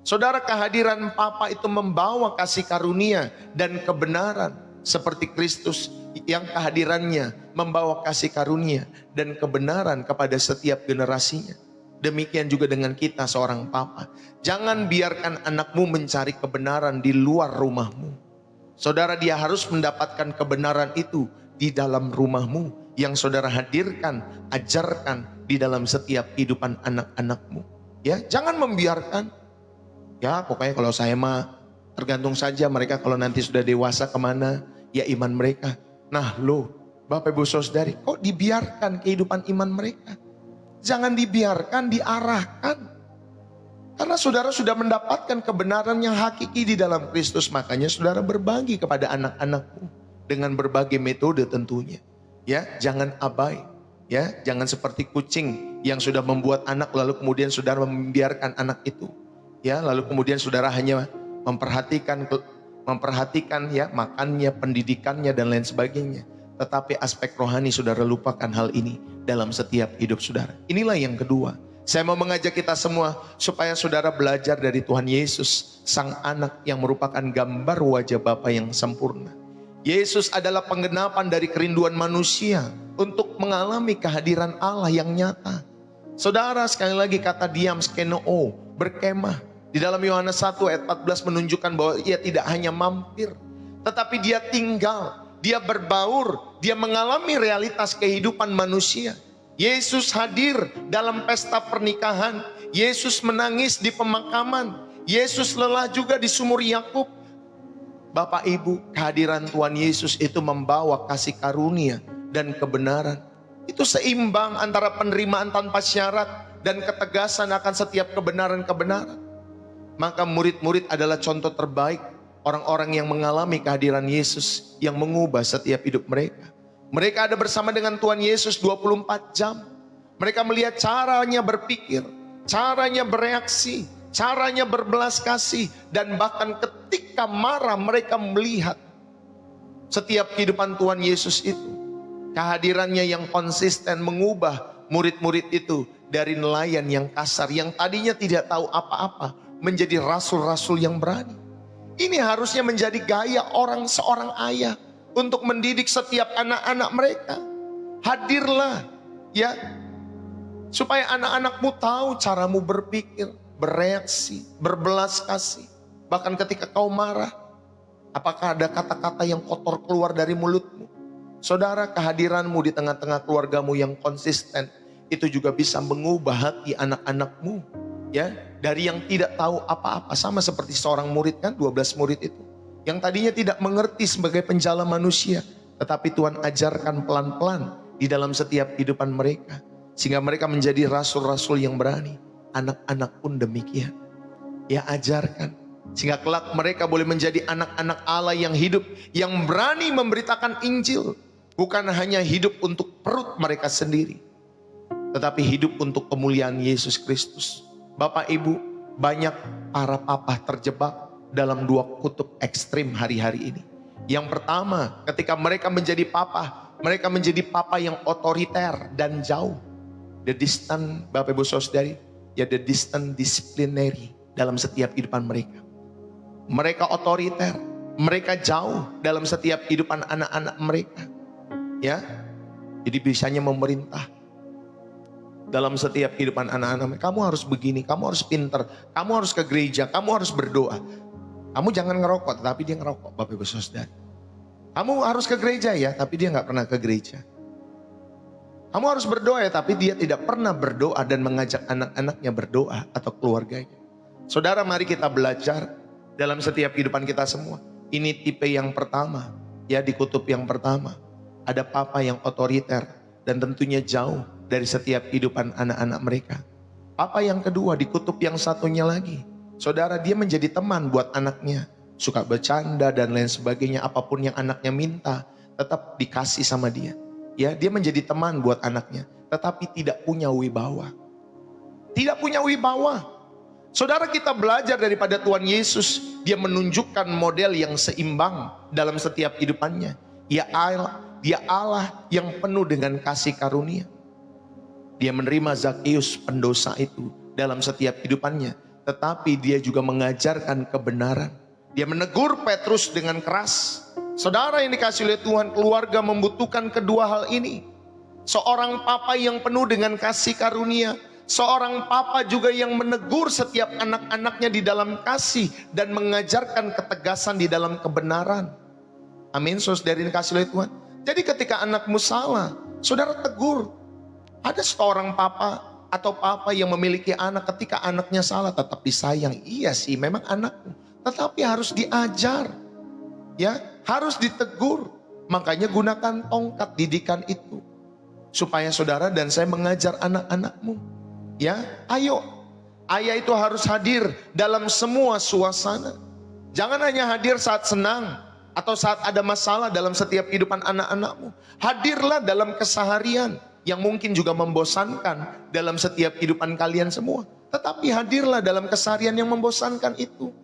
Saudara, kehadiran papa itu membawa kasih karunia dan kebenaran. Seperti Kristus yang kehadirannya membawa kasih karunia dan kebenaran kepada setiap generasinya. Demikian juga dengan kita seorang papa. Jangan biarkan anakmu mencari kebenaran di luar rumahmu. Saudara, dia harus mendapatkan kebenaran itu di dalam rumahmu yang saudara hadirkan, ajarkan di dalam setiap kehidupan anak-anakmu. Ya, jangan membiarkan. Ya, pokoknya kalau saya mah tergantung saja mereka kalau nanti sudah dewasa kemana ya iman mereka. Nah loh Bapak Ibu Saudari, kok dibiarkan kehidupan iman mereka? Jangan dibiarkan, diarahkan. Karena saudara sudah mendapatkan kebenaran yang hakiki di dalam Kristus. Makanya saudara berbagi kepada anak-anakmu dengan berbagai metode tentunya. Ya, jangan abai. Ya, jangan seperti kucing yang sudah membuat anak lalu kemudian saudara membiarkan anak itu. Ya, lalu kemudian saudara hanya memperhatikan ya makannya, pendidikannya dan lain sebagainya. Tetapi aspek rohani saudara lupakan hal ini dalam setiap hidup saudara. Inilah yang kedua. Saya mau mengajak kita semua supaya saudara belajar dari Tuhan Yesus, Sang Anak yang merupakan gambar wajah Bapa yang sempurna. Yesus adalah penggenapan dari kerinduan manusia untuk mengalami kehadiran Allah yang nyata. Saudara, sekali lagi kata diam, skenoo, berkemah. Di dalam Yohanes 1 ayat 14 menunjukkan bahwa ia tidak hanya mampir, tetapi dia tinggal, dia berbaur, dia mengalami realitas kehidupan manusia. Yesus hadir dalam pesta pernikahan, Yesus menangis di pemakaman, Yesus lelah juga di sumur Yakub. Bapak Ibu, kehadiran Tuhan Yesus itu membawa kasih karunia dan kebenaran. Itu seimbang antara penerimaan tanpa syarat dan ketegasan akan setiap kebenaran-kebenaran. Maka murid-murid adalah contoh terbaik orang-orang yang mengalami kehadiran Yesus yang mengubah setiap hidup mereka. Mereka ada bersama dengan Tuhan Yesus 24 jam. Mereka melihat caranya berpikir, caranya bereaksi, caranya berbelas kasih. Dan bahkan ketika marah mereka melihat setiap kehidupan Tuhan Yesus itu. Kehadirannya yang konsisten mengubah murid-murid itu dari nelayan yang kasar, yang tadinya tidak tahu apa-apa, menjadi rasul-rasul yang berani. Ini harusnya menjadi gaya seorang ayah untuk mendidik setiap anak-anak mereka. Hadirlah ya, supaya anak-anakmu tahu caramu berpikir, bereaksi, berbelas kasih. Bahkan ketika kau marah, apakah ada kata-kata yang kotor keluar dari mulutmu? Saudara, kehadiranmu di tengah-tengah keluargamu yang konsisten itu juga bisa mengubah hati anak-anakmu. Ya, dari yang tidak tahu apa-apa, sama seperti seorang murid kan, 12 murid itu yang tadinya tidak mengerti sebagai penjala manusia, tetapi Tuhan ajarkan pelan-pelan di dalam setiap kehidupan mereka, sehingga mereka menjadi rasul-rasul yang berani. Anak-anak pun demikian. Ya, ajarkan sehingga kelak mereka boleh menjadi anak-anak Allah yang hidup, yang berani memberitakan Injil, bukan hanya hidup untuk perut mereka sendiri. tetapi hidup untuk kemuliaan Yesus Kristus. Bapak Ibu, banyak para papa terjebak dalam dua kutub ekstrim hari-hari ini. Yang pertama, ketika mereka menjadi papa, mereka menjadi papa yang otoriter dan jauh. The distant, Bapak Ibu Saudari, ya the distant disciplinary dalam setiap kehidupan mereka. Mereka otoriter, mereka jauh dalam setiap kehidupan anak-anak mereka. Ya, jadi bisanya memerintah dalam setiap kehidupan anak-anak. Kamu harus begini, kamu harus pinter, kamu harus ke gereja, kamu harus berdoa. Kamu jangan ngerokok, tapi dia ngerokok, Bapak Ibu Saudara. Kamu harus ke gereja ya, tapi dia nggak pernah ke gereja. Kamu harus berdoa ya, tapi dia tidak pernah berdoa dan mengajak anak-anaknya berdoa atau keluarganya. Saudara, mari kita belajar dalam setiap kehidupan kita semua. Ini tipe yang pertama, ya di kutub yang pertama. Ada papa yang otoriter dan tentunya jauh dari setiap kehidupan anak-anak mereka. Papa yang kedua di kutub yang satunya lagi. Saudara, dia menjadi teman buat anaknya. Suka bercanda dan lain sebagainya. Apapun yang anaknya minta, tetap dikasih sama dia. Ya, dia menjadi teman buat anaknya. Tetapi tidak punya wibawa. Tidak punya wibawa. Saudara, kita belajar daripada Tuhan Yesus. Dia menunjukkan model yang seimbang dalam setiap kehidupannya. Dia Allah yang penuh dengan kasih karunia. Dia menerima Zakheus pendosa itu dalam setiap kehidupannya. Tetapi dia juga mengajarkan kebenaran. Dia menegur Petrus dengan keras. Saudara yang dikasih oleh Tuhan, keluarga membutuhkan kedua hal ini. Seorang papa yang penuh dengan kasih karunia. Seorang papa juga yang menegur setiap anak-anaknya di dalam kasih dan mengajarkan ketegasan di dalam kebenaran. Amin, saudara yang dikasih oleh Tuhan. Jadi ketika anakmu salah, saudara tegur. Ada seorang papa atau papa yang memiliki anak, ketika anaknya salah tetap disayang. Iya sih, memang anakmu, tetapi harus diajar. Ya, harus ditegur. Makanya gunakan tongkat didikan itu. Supaya saudara dan saya mengajar anak-anakmu. Ya, ayo. Ayah itu harus hadir dalam semua suasana. Jangan hanya hadir saat senang atau saat ada masalah dalam setiap kehidupan anak-anakmu. Hadirlah dalam keseharian yang mungkin juga membosankan dalam setiap kehidupan kalian semua. Tetapi hadirlah dalam keseharian yang membosankan itu.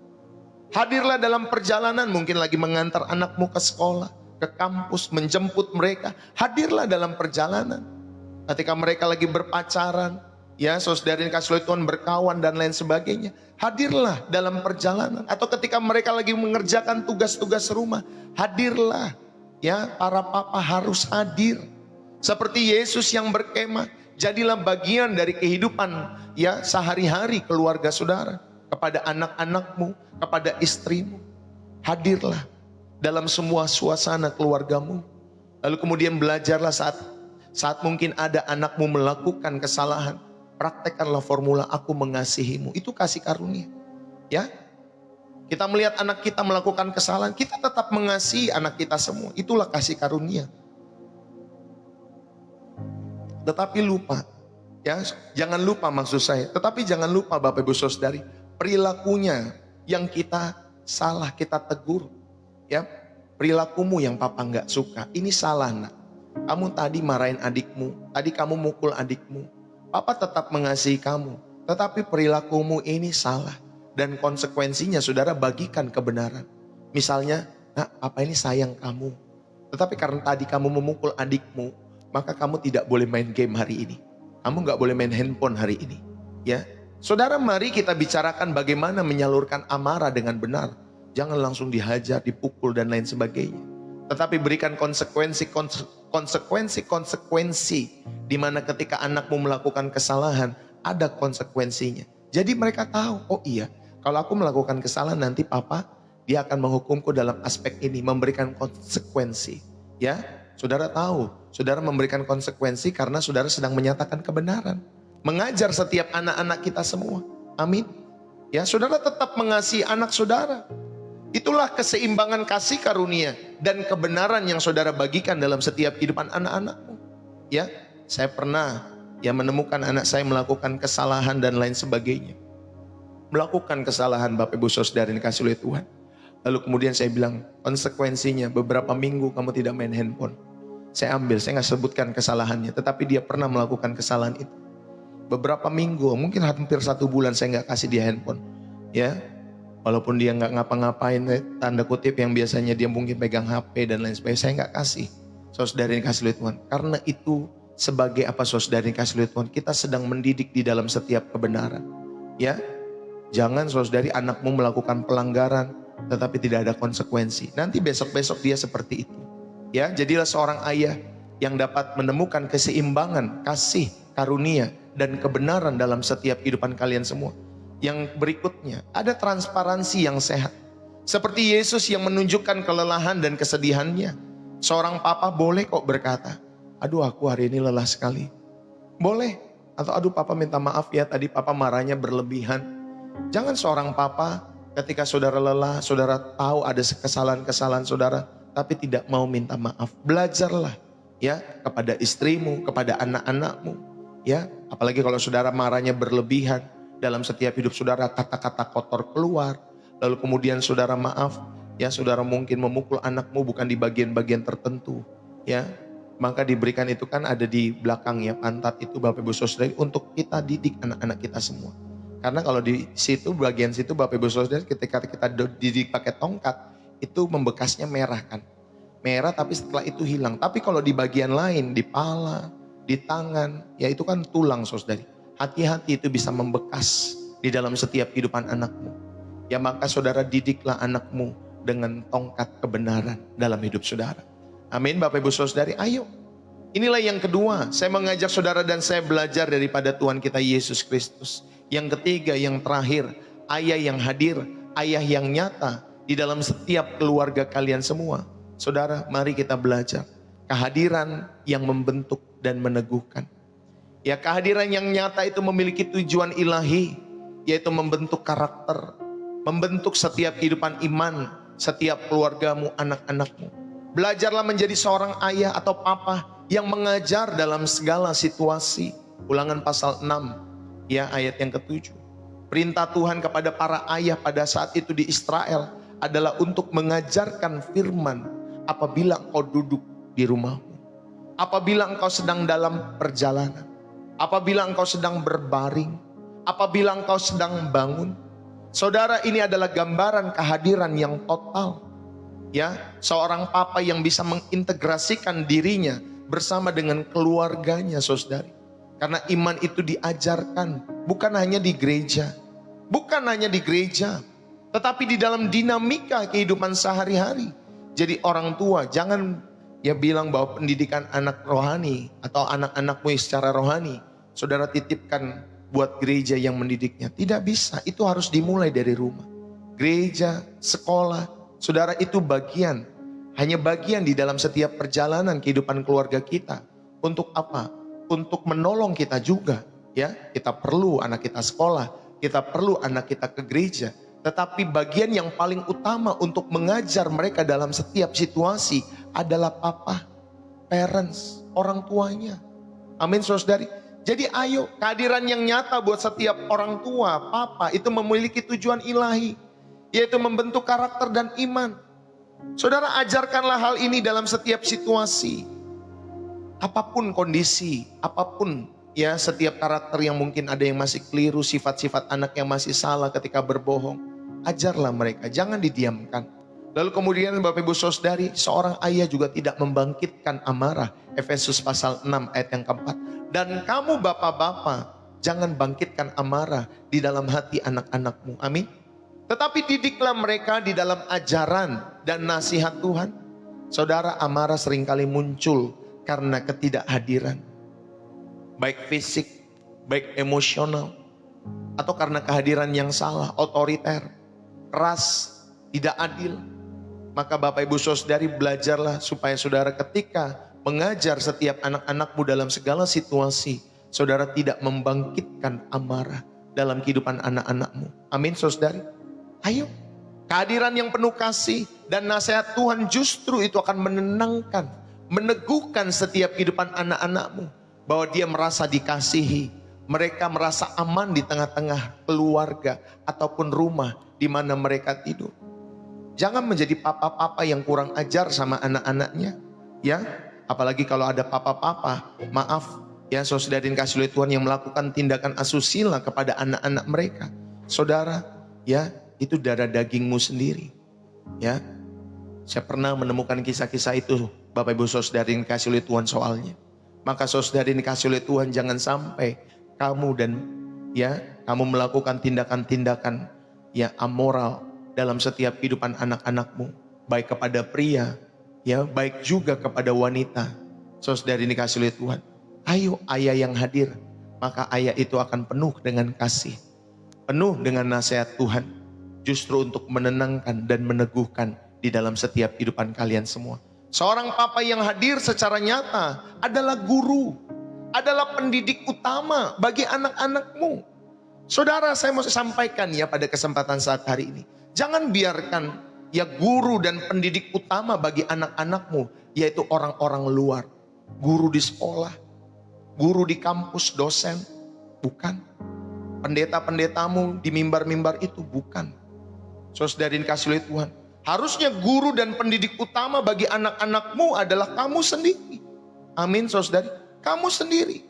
Hadirlah dalam perjalanan, mungkin lagi mengantar anakmu ke sekolah, ke kampus, menjemput mereka. Hadirlah dalam perjalanan. Ketika mereka lagi berpacaran, ya saudara yang kasih oleh Tuhan, berkawan dan lain sebagainya. Hadirlah dalam perjalanan. Atau ketika mereka lagi mengerjakan tugas-tugas rumah, hadirlah. Ya, para papa harus hadir. Seperti Yesus yang berkemah, jadilah bagian dari kehidupan ya sehari-hari keluarga saudara. Kepada anak-anakmu, kepada istrimu. Hadirlah dalam semua suasana keluargamu. Lalu kemudian belajarlah saat mungkin ada anakmu melakukan kesalahan. Praktekkanlah formula aku mengasihimu. Itu kasih karunia. Ya, kita melihat anak kita melakukan kesalahan, kita tetap mengasihi anak kita semua. Itulah kasih karunia. Tetapi lupa, ya jangan lupa maksud saya. Tetapi jangan lupa Bapak Ibu Saudari, perilakunya yang kita salah kita tegur. Ya, perilakumu yang papa nggak suka, ini salah nak. Kamu tadi marahin adikmu, tadi kamu mukul adikmu. Papa tetap mengasihi kamu, tetapi perilakumu ini salah. Dan konsekuensinya saudara bagikan kebenaran. Misalnya, nak papa ini sayang kamu. Tetapi karena tadi kamu memukul adikmu, maka kamu tidak boleh main game hari ini. Kamu gak boleh main handphone hari ini. Ya, saudara, mari kita bicarakan bagaimana menyalurkan amarah dengan benar. Jangan langsung dihajar, dipukul dan lain sebagainya. Tetapi berikan konsekuensi di mana ketika anakmu melakukan kesalahan ada konsekuensinya. Jadi mereka tahu, oh iya, kalau aku melakukan kesalahan nanti papa dia akan menghukumku dalam aspek ini, memberikan konsekuensi. Ya, saudara tahu, saudara memberikan konsekuensi karena saudara sedang menyatakan kebenaran. Mengajar setiap anak-anak kita semua. Amin. Ya, saudara tetap mengasihi anak saudara. Itulah keseimbangan kasih karunia dan kebenaran yang saudara bagikan dalam setiap kehidupan anak-anakmu. Ya, saya pernah ya menemukan anak saya melakukan kesalahan dan lain sebagainya. Melakukan kesalahan Bapak Ibu Saudara yang dikasih oleh Tuhan. Lalu kemudian saya bilang konsekuensinya beberapa minggu kamu tidak main handphone. saya ambil, saya nggak sebutkan kesalahannya, tetapi dia pernah melakukan kesalahan itu. Beberapa minggu, mungkin hampir 1 bulan saya nggak kasih dia handphone, ya. Walaupun dia nggak ngapa-ngapain, tanda kutip yang biasanya dia mungkin pegang HP dan lain sebagainya, saya nggak kasih. Saudara yang kasih oleh Tuhan, karena itu sebagai apa saudara yang kasih oleh Tuhan, kita sedang mendidik di dalam setiap kebenaran, ya. Jangan saudari anakmu melakukan pelanggaran tetapi tidak ada konsekuensi. Nanti besok-besok dia seperti itu. Ya, jadilah seorang ayah yang dapat menemukan keseimbangan, kasih, karunia dan kebenaran dalam setiap kehidupan kalian semua. Yang berikutnya, ada transparansi yang sehat. Seperti Yesus yang menunjukkan kelelahan dan kesedihannya. Seorang papa boleh kok berkata, "Aduh, aku hari ini lelah sekali." Boleh. Atau, "Aduh, papa minta maaf ya, tadi papa marahnya berlebihan." Jangan seorang papa ketika saudara lelah, saudara tahu ada kesalahan-kesalahan saudara, tapi tidak mau minta maaf. Belajarlah ya kepada istrimu, kepada anak-anakmu, ya. Apalagi kalau saudara marahnya berlebihan, dalam setiap hidup saudara kata-kata kotor keluar, lalu kemudian saudara maaf, ya saudara mungkin memukul anakmu bukan di bagian-bagian tertentu, ya. Maka diberikan itu kan ada di belakang ya, pantat itu Bapak Ibu Saudara untuk kita didik anak-anak kita semua. Karena kalau di situ, bagian situ Bapak Ibu Saudara, ketika kita didik pakai tongkat, itu membekasnya merah kan. Merah tapi setelah itu hilang. Tapi kalau di bagian lain, di pala, di tangan, ya itu kan tulang saudari. Hati-hati itu bisa membekas di dalam setiap kehidupan anakmu. Ya maka saudara didiklah anakmu dengan tongkat kebenaran dalam hidup saudara. Amin Bapak Ibu Saudari, ayo. Inilah yang kedua, saya mengajak saudara dan saya belajar daripada Tuhan kita Yesus Kristus. Yang ketiga, yang terakhir, ayah yang hadir, ayah yang nyata di dalam setiap keluarga kalian semua. Saudara, mari kita belajar kehadiran yang membentuk dan meneguhkan. Ya, kehadiran yang nyata itu memiliki tujuan ilahi, yaitu membentuk karakter, membentuk setiap kehidupan iman, setiap keluargamu, anak-anakmu. Belajarlah menjadi seorang ayah atau papa yang mengajar dalam segala situasi. Ulangan pasal 6. Ya, ayat yang ke-7. Perintah Tuhan kepada para ayah pada saat itu di Israel adalah untuk mengajarkan firman apabila engkau duduk di rumahmu, apabila engkau sedang dalam perjalanan, apabila engkau sedang berbaring, apabila engkau sedang bangun. Saudara, ini adalah gambaran kehadiran yang total. Ya, seorang papa yang bisa mengintegrasikan dirinya bersama dengan keluarganya, saudari. Karena iman itu diajarkan bukan hanya di gereja, tetapi di dalam dinamika kehidupan sehari-hari. Jadi orang tua jangan ya bilang bahwa pendidikan anak rohani atau anak-anakmu secara rohani saudara titipkan buat gereja yang mendidiknya. Tidak bisa, itu harus dimulai dari rumah. Gereja, sekolah, saudara itu bagian, hanya bagian di dalam setiap perjalanan kehidupan keluarga kita. Untuk apa? Untuk menolong kita juga, ya. Kita perlu anak kita sekolah, kita perlu anak kita ke gereja. Tetapi bagian yang paling utama untuk mengajar mereka dalam setiap situasi adalah papa, parents, orang tuanya. Amin saudari. Jadi ayo, kehadiran yang nyata buat setiap orang tua, papa itu memiliki tujuan ilahi, yaitu membentuk karakter dan iman. Saudara, ajarkanlah hal ini dalam setiap situasi. Apapun kondisi, apapun ya setiap karakter yang mungkin ada yang masih keliru, sifat-sifat anak yang masih salah ketika berbohong, ajarlah mereka, jangan didiamkan. Lalu kemudian Bapak Ibu Saudari, seorang ayah juga tidak membangkitkan amarah. Efesus pasal 6 ayat yang keempat. Dan kamu bapak-bapak, jangan bangkitkan amarah di dalam hati anak-anakmu. Amin. Tetapi didiklah mereka di dalam ajaran dan nasihat Tuhan. Saudara, amarah seringkali muncul karena ketidakhadiran, baik fisik, baik emosional, atau karena kehadiran yang salah, otoriter, keras, tidak adil. Maka Bapak Ibu Saudari belajarlah supaya saudara ketika mengajar setiap anak-anakmu dalam segala situasi, saudara tidak membangkitkan amarah dalam kehidupan anak-anakmu. Amin saudari. Ayo, kehadiran yang penuh kasih dan nasihat Tuhan justru itu akan menenangkan, meneguhkan setiap kehidupan anak-anakmu, bahwa dia merasa dikasihi, mereka merasa aman di tengah-tengah keluarga ataupun rumah di mana mereka tidur. Jangan menjadi papa-papa yang kurang ajar sama anak-anaknya, ya. Apalagi kalau ada papa-papa, maaf ya saudara kasih oleh Tuhan, yang melakukan tindakan asusila kepada anak-anak mereka. Saudara, ya itu darah dagingmu sendiri. Ya, saya pernah menemukan kisah-kisah itu, Bapak Ibu saudara yang dikasih oleh Tuhan soalnya. Maka saudara yang dikasih oleh Tuhan, jangan sampai kamu dan ya kamu melakukan tindakan-tindakan ya amoral dalam setiap kehidupan anak-anakmu, baik kepada pria, ya baik juga kepada wanita. Saudara yang dikasih oleh Tuhan, ayo ayah yang hadir, maka ayah itu akan penuh dengan kasih, penuh dengan nasihat Tuhan, justru untuk menenangkan dan meneguhkan di dalam setiap kehidupan kalian semua. Seorang papa yang hadir secara nyata adalah guru, adalah pendidik utama bagi anak-anakmu. Saudara, saya mau sampaikan ya pada kesempatan saat hari ini, jangan biarkan ya guru dan pendidik utama bagi anak-anakmu yaitu orang-orang luar. Guru di sekolah, guru di kampus, dosen, bukan. Pendeta-pendetamu di mimbar-mimbar itu, bukan. Saudara dikasih oleh Tuhan, harusnya guru dan pendidik utama bagi anak-anakmu adalah kamu sendiri. Amin saudari, kamu sendiri.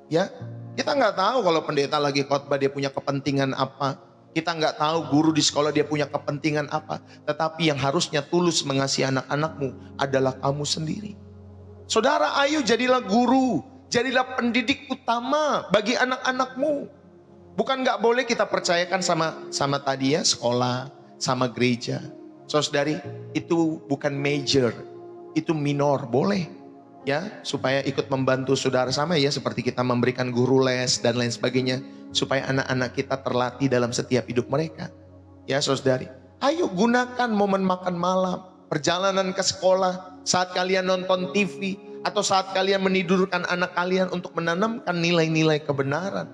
Ya, kita nggak tahu kalau pendeta lagi khotbah dia punya kepentingan apa. Kita nggak tahu guru di sekolah dia punya kepentingan apa. Tetapi yang harusnya tulus mengasihi anak-anakmu adalah kamu sendiri. Saudara, ayo jadilah guru, jadilah pendidik utama bagi anak-anakmu. Bukan nggak boleh kita percayakan sama tadi ya, sekolah, sama gereja. Saudari, itu bukan major, itu minor, boleh. Ya, supaya ikut membantu saudara, sama ya seperti kita memberikan guru les dan lain sebagainya, supaya anak-anak kita terlatih dalam setiap hidup mereka. Ya saudari, ayo gunakan momen makan malam, perjalanan ke sekolah, saat kalian nonton TV, atau saat kalian menidurkan anak kalian untuk menanamkan nilai-nilai kebenaran,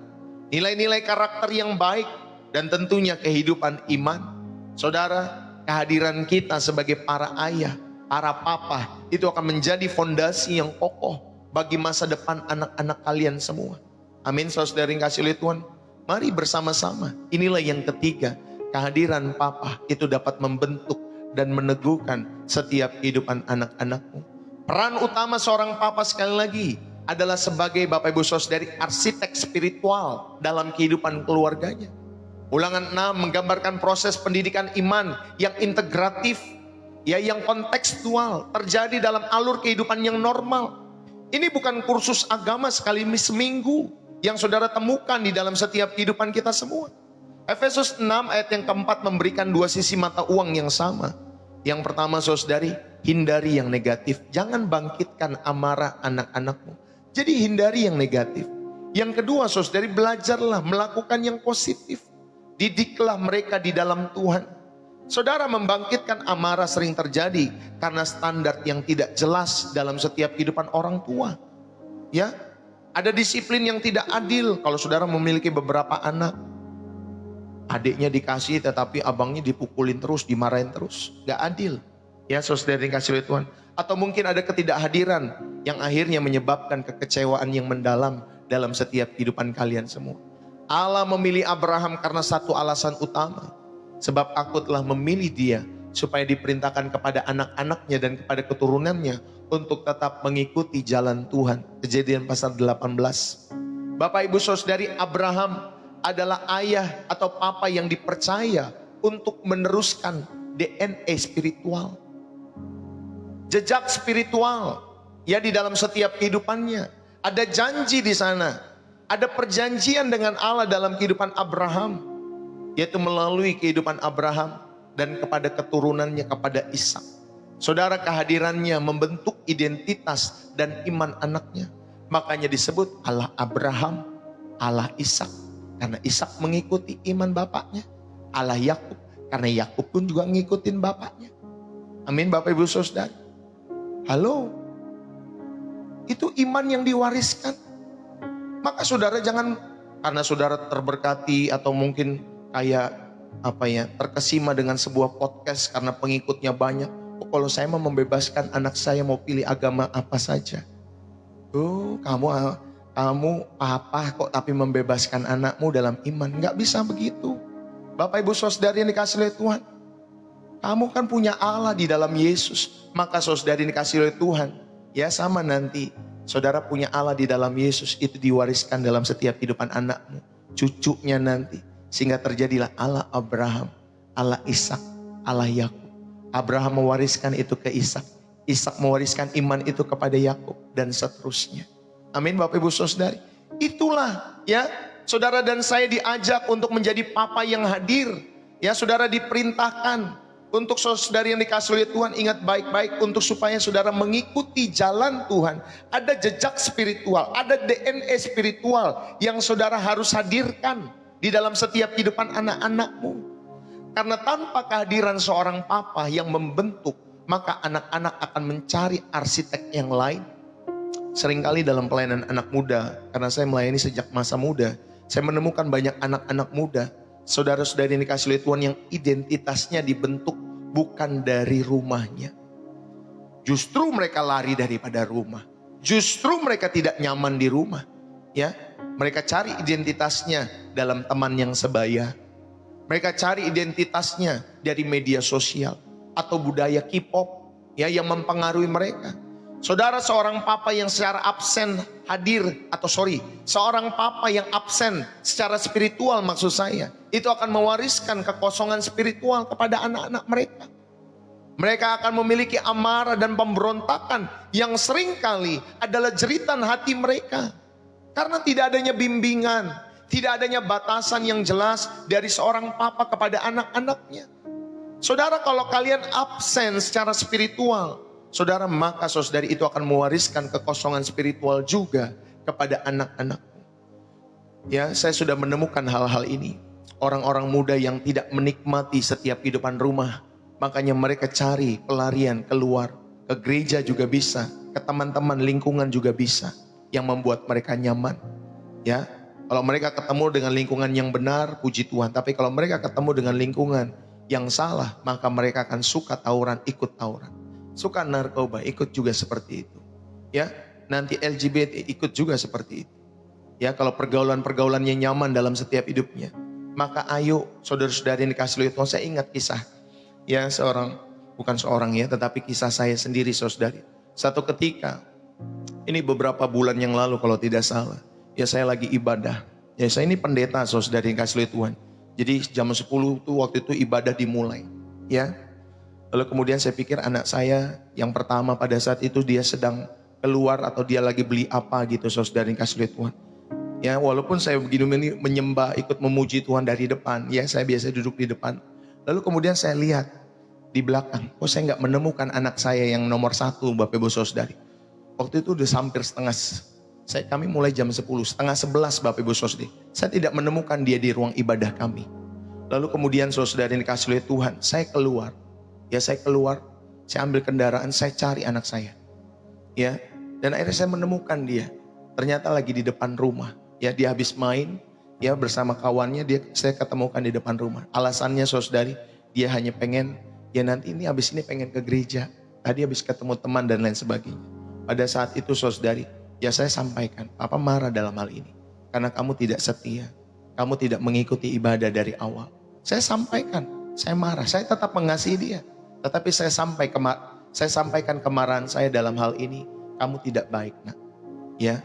nilai-nilai karakter yang baik, dan tentunya kehidupan iman. Saudara, kehadiran kita sebagai para ayah, para papa, itu akan menjadi fondasi yang kokoh bagi masa depan anak-anak kalian semua. Amin saudara yang kasih oleh Tuhan. Mari bersama-sama, inilah yang ketiga, kehadiran papa itu dapat membentuk dan meneguhkan setiap kehidupan anak-anakmu. Peran utama seorang papa sekali lagi adalah sebagai Bapak Ibu Saudari arsitek spiritual dalam kehidupan keluarganya. Ulangan 6 menggambarkan proses pendidikan iman yang integratif, ya yang kontekstual, terjadi dalam alur kehidupan yang normal. Ini bukan kursus agama sekali seminggu yang saudara temukan di dalam setiap kehidupan kita semua. Efesus 6 ayat yang keempat memberikan dua sisi mata uang yang sama. Yang pertama saudari, hindari yang negatif. Jangan bangkitkan amarah anak-anakmu. Jadi hindari yang negatif. Yang kedua saudari, belajarlah melakukan yang positif. Didiklah mereka di dalam Tuhan. Saudara, membangkitkan amarah sering terjadi karena standar yang tidak jelas dalam setiap kehidupan orang tua. Ya, ada disiplin yang tidak adil. Kalau saudara memiliki beberapa anak, adiknya dikasih tetapi abangnya dipukulin terus, dimarahin terus, gak adil. Ya saudara dikasih oleh Tuhan. Atau mungkin ada ketidakhadiran yang akhirnya menyebabkan kekecewaan yang mendalam dalam setiap kehidupan kalian semua. Allah memilih Abraham karena satu alasan utama. Sebab aku telah memilih dia supaya diperintahkan kepada anak-anaknya dan kepada keturunannya untuk tetap mengikuti jalan Tuhan. Kejadian pasal 18. Bapak Ibu Saudari, Abraham adalah ayah atau papa yang dipercaya untuk meneruskan DNA spiritual. Jejak spiritual ya di dalam setiap kehidupannya. Ada janji di sana. Ada perjanjian dengan Allah dalam kehidupan Abraham, yaitu melalui kehidupan Abraham dan kepada keturunannya, kepada Ishak. Saudara, kehadirannya membentuk identitas dan iman anaknya. Makanya disebut Allah Abraham, Allah Ishak, karena Ishak mengikuti iman bapaknya. Allah Yakub, karena Yakub pun juga ngikutin bapaknya. Amin Bapak Ibu Saudara. Halo, itu iman yang diwariskan. Maka saudara jangan karena saudara terberkati atau mungkin kayak terkesima dengan sebuah podcast karena pengikutnya banyak. Oh, kalau saya mau membebaskan anak saya mau pilih agama apa saja. Oh, kamu apa kok tapi membebaskan anakmu dalam iman? Nggak bisa begitu. Bapak Ibu Saudari yang dikasih oleh Tuhan, kamu kan punya Allah di dalam Yesus. Maka saudari yang dikasih oleh Tuhan, Ya sama nanti saudara punya Allah di dalam Yesus, itu diwariskan dalam setiap kehidupan anakmu, cucunya nanti. Sehingga terjadilah Allah Abraham, Allah Ishak, Allah Yakub. Abraham mewariskan itu ke Ishak, Ishak mewariskan iman itu kepada Yakub, dan seterusnya. Amin Bapak Ibu Saudari. Itulah ya, saudara dan saya diajak untuk menjadi papa yang hadir. Ya, saudara diperintahkan untuk saudari yang dikasih oleh Tuhan, ingat baik-baik untuk supaya saudara mengikuti jalan Tuhan. Ada jejak spiritual, ada DNA spiritual yang saudara harus hadirkan di dalam setiap kehidupan anak-anakmu. Karena tanpa kehadiran seorang papa yang membentuk, maka anak-anak akan mencari arsitek yang lain. Seringkali dalam pelayanan anak muda, karena saya melayani sejak masa muda, saya menemukan banyak anak-anak muda, saudara-saudari yang dikasih oleh Tuhan, yang identitasnya dibentuk bukan dari rumahnya. Justru mereka lari daripada rumah. Justru mereka tidak nyaman di rumah. Ya, mereka cari identitasnya dalam teman yang sebaya. Mereka cari identitasnya dari media sosial atau budaya K-pop ya, yang mempengaruhi mereka. Saudara, seorang papa yang secara absen hadir, seorang papa yang absen secara spiritual, maksud saya, itu akan mewariskan kekosongan spiritual kepada anak-anak mereka. Mereka akan memiliki amarah dan pemberontakan yang seringkali adalah jeritan hati mereka. Karena tidak adanya bimbingan, tidak adanya batasan yang jelas dari seorang papa kepada anak-anaknya. Saudara, kalau kalian absen secara spiritual, saudara, maka saudari itu akan mewariskan kekosongan spiritual juga kepada anak-anak. Ya, saya sudah menemukan hal-hal ini. Orang-orang muda yang tidak menikmati setiap kehidupan rumah, makanya mereka cari pelarian keluar. Ke gereja juga bisa, ke teman-teman lingkungan juga bisa, yang membuat mereka nyaman. Ya, kalau mereka ketemu dengan lingkungan yang benar, puji Tuhan. Tapi kalau mereka ketemu dengan lingkungan yang salah, maka mereka akan suka tawuran, ikut tawuran. Suka narkoba, ikut juga seperti itu. Ya, nanti LGBT ikut juga seperti itu. Ya, kalau pergaulan-pergaulannya nyaman dalam setiap hidupnya, maka ayo saudara-saudari yang dikasih oleh Tuhan. Saya ingat kisah ya, bukan seorang ya, tetapi kisah saya sendiri saudari. Satu ketika, ini beberapa bulan yang lalu kalau tidak salah, ya saya lagi ibadah. Ya, saya ini pendeta saudari yang dikasih oleh Tuhan. Jadi jam 10 tuh waktu itu ibadah dimulai. Ya. Lalu kemudian saya pikir anak saya yang pertama pada saat itu dia sedang keluar atau dia lagi beli apa gitu, saudara yang kasih Tuhan. Ya, walaupun saya begini menyembah, ikut memuji Tuhan dari depan, ya saya biasa duduk di depan. Lalu kemudian saya lihat di belakang, saya nggak menemukan anak saya yang nomor 1, Bapak Ibu Saudari. Waktu itu udah hampir kami mulai jam 10, setengah 11 Bapak Ibu Saudari. Saya tidak menemukan dia di ruang ibadah kami. Lalu kemudian saudara yang dikasih oleh Tuhan, saya keluar. Ya, saya keluar, saya ambil kendaraan, saya cari anak saya. Ya, dan akhirnya saya menemukan dia. Ternyata lagi di depan rumah. Ya, dia habis main, ya bersama kawannya, saya ketemukan di depan rumah. Alasannya saudari, dia hanya pengen, ya nanti ini habis ini pengen ke gereja. Tadi habis ketemu teman dan lain sebagainya. Pada saat itu saudari, ya saya sampaikan, Papa marah dalam hal ini. Karena kamu tidak setia, kamu tidak mengikuti ibadah dari awal. Saya sampaikan, saya marah, saya tetap mengasihi dia. Tetapi saya sampaikan kemarahan saya dalam hal ini, kamu tidak baik, nak. Ya,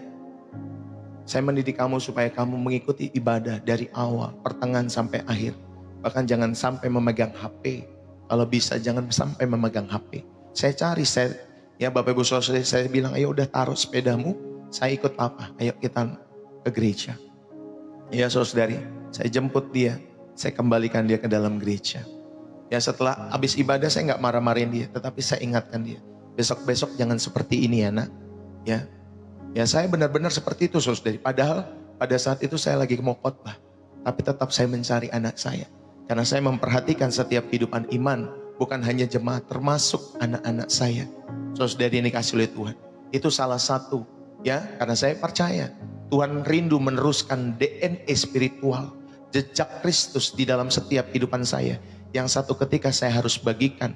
saya mendidik kamu supaya kamu mengikuti ibadah dari awal, pertengahan sampai akhir. Bahkan jangan sampai memegang HP. Kalau bisa jangan sampai memegang HP. Saya cari, ya Bapak Ibu Saudara, saya bilang, ayo udah taruh sepedamu, saya ikut Papa, ayo kita ke gereja. Ya saudari, saya jemput dia, saya kembalikan dia ke dalam gereja. Ya, setelah habis ibadah saya nggak marah-marahin dia, tetapi saya ingatkan dia, besok-besok jangan seperti ini ya nak. Ya saya benar-benar seperti itu saudari. Padahal pada saat itu saya lagi mau khotbah, tapi tetap saya mencari anak saya. Karena saya memperhatikan setiap kehidupan iman, bukan hanya jemaat, termasuk anak-anak saya. Saudari yang dikasih oleh Tuhan, itu salah satu ya, karena saya percaya Tuhan rindu meneruskan DNA spiritual, jejak Kristus di dalam setiap kehidupan saya, yang satu ketika saya harus bagikan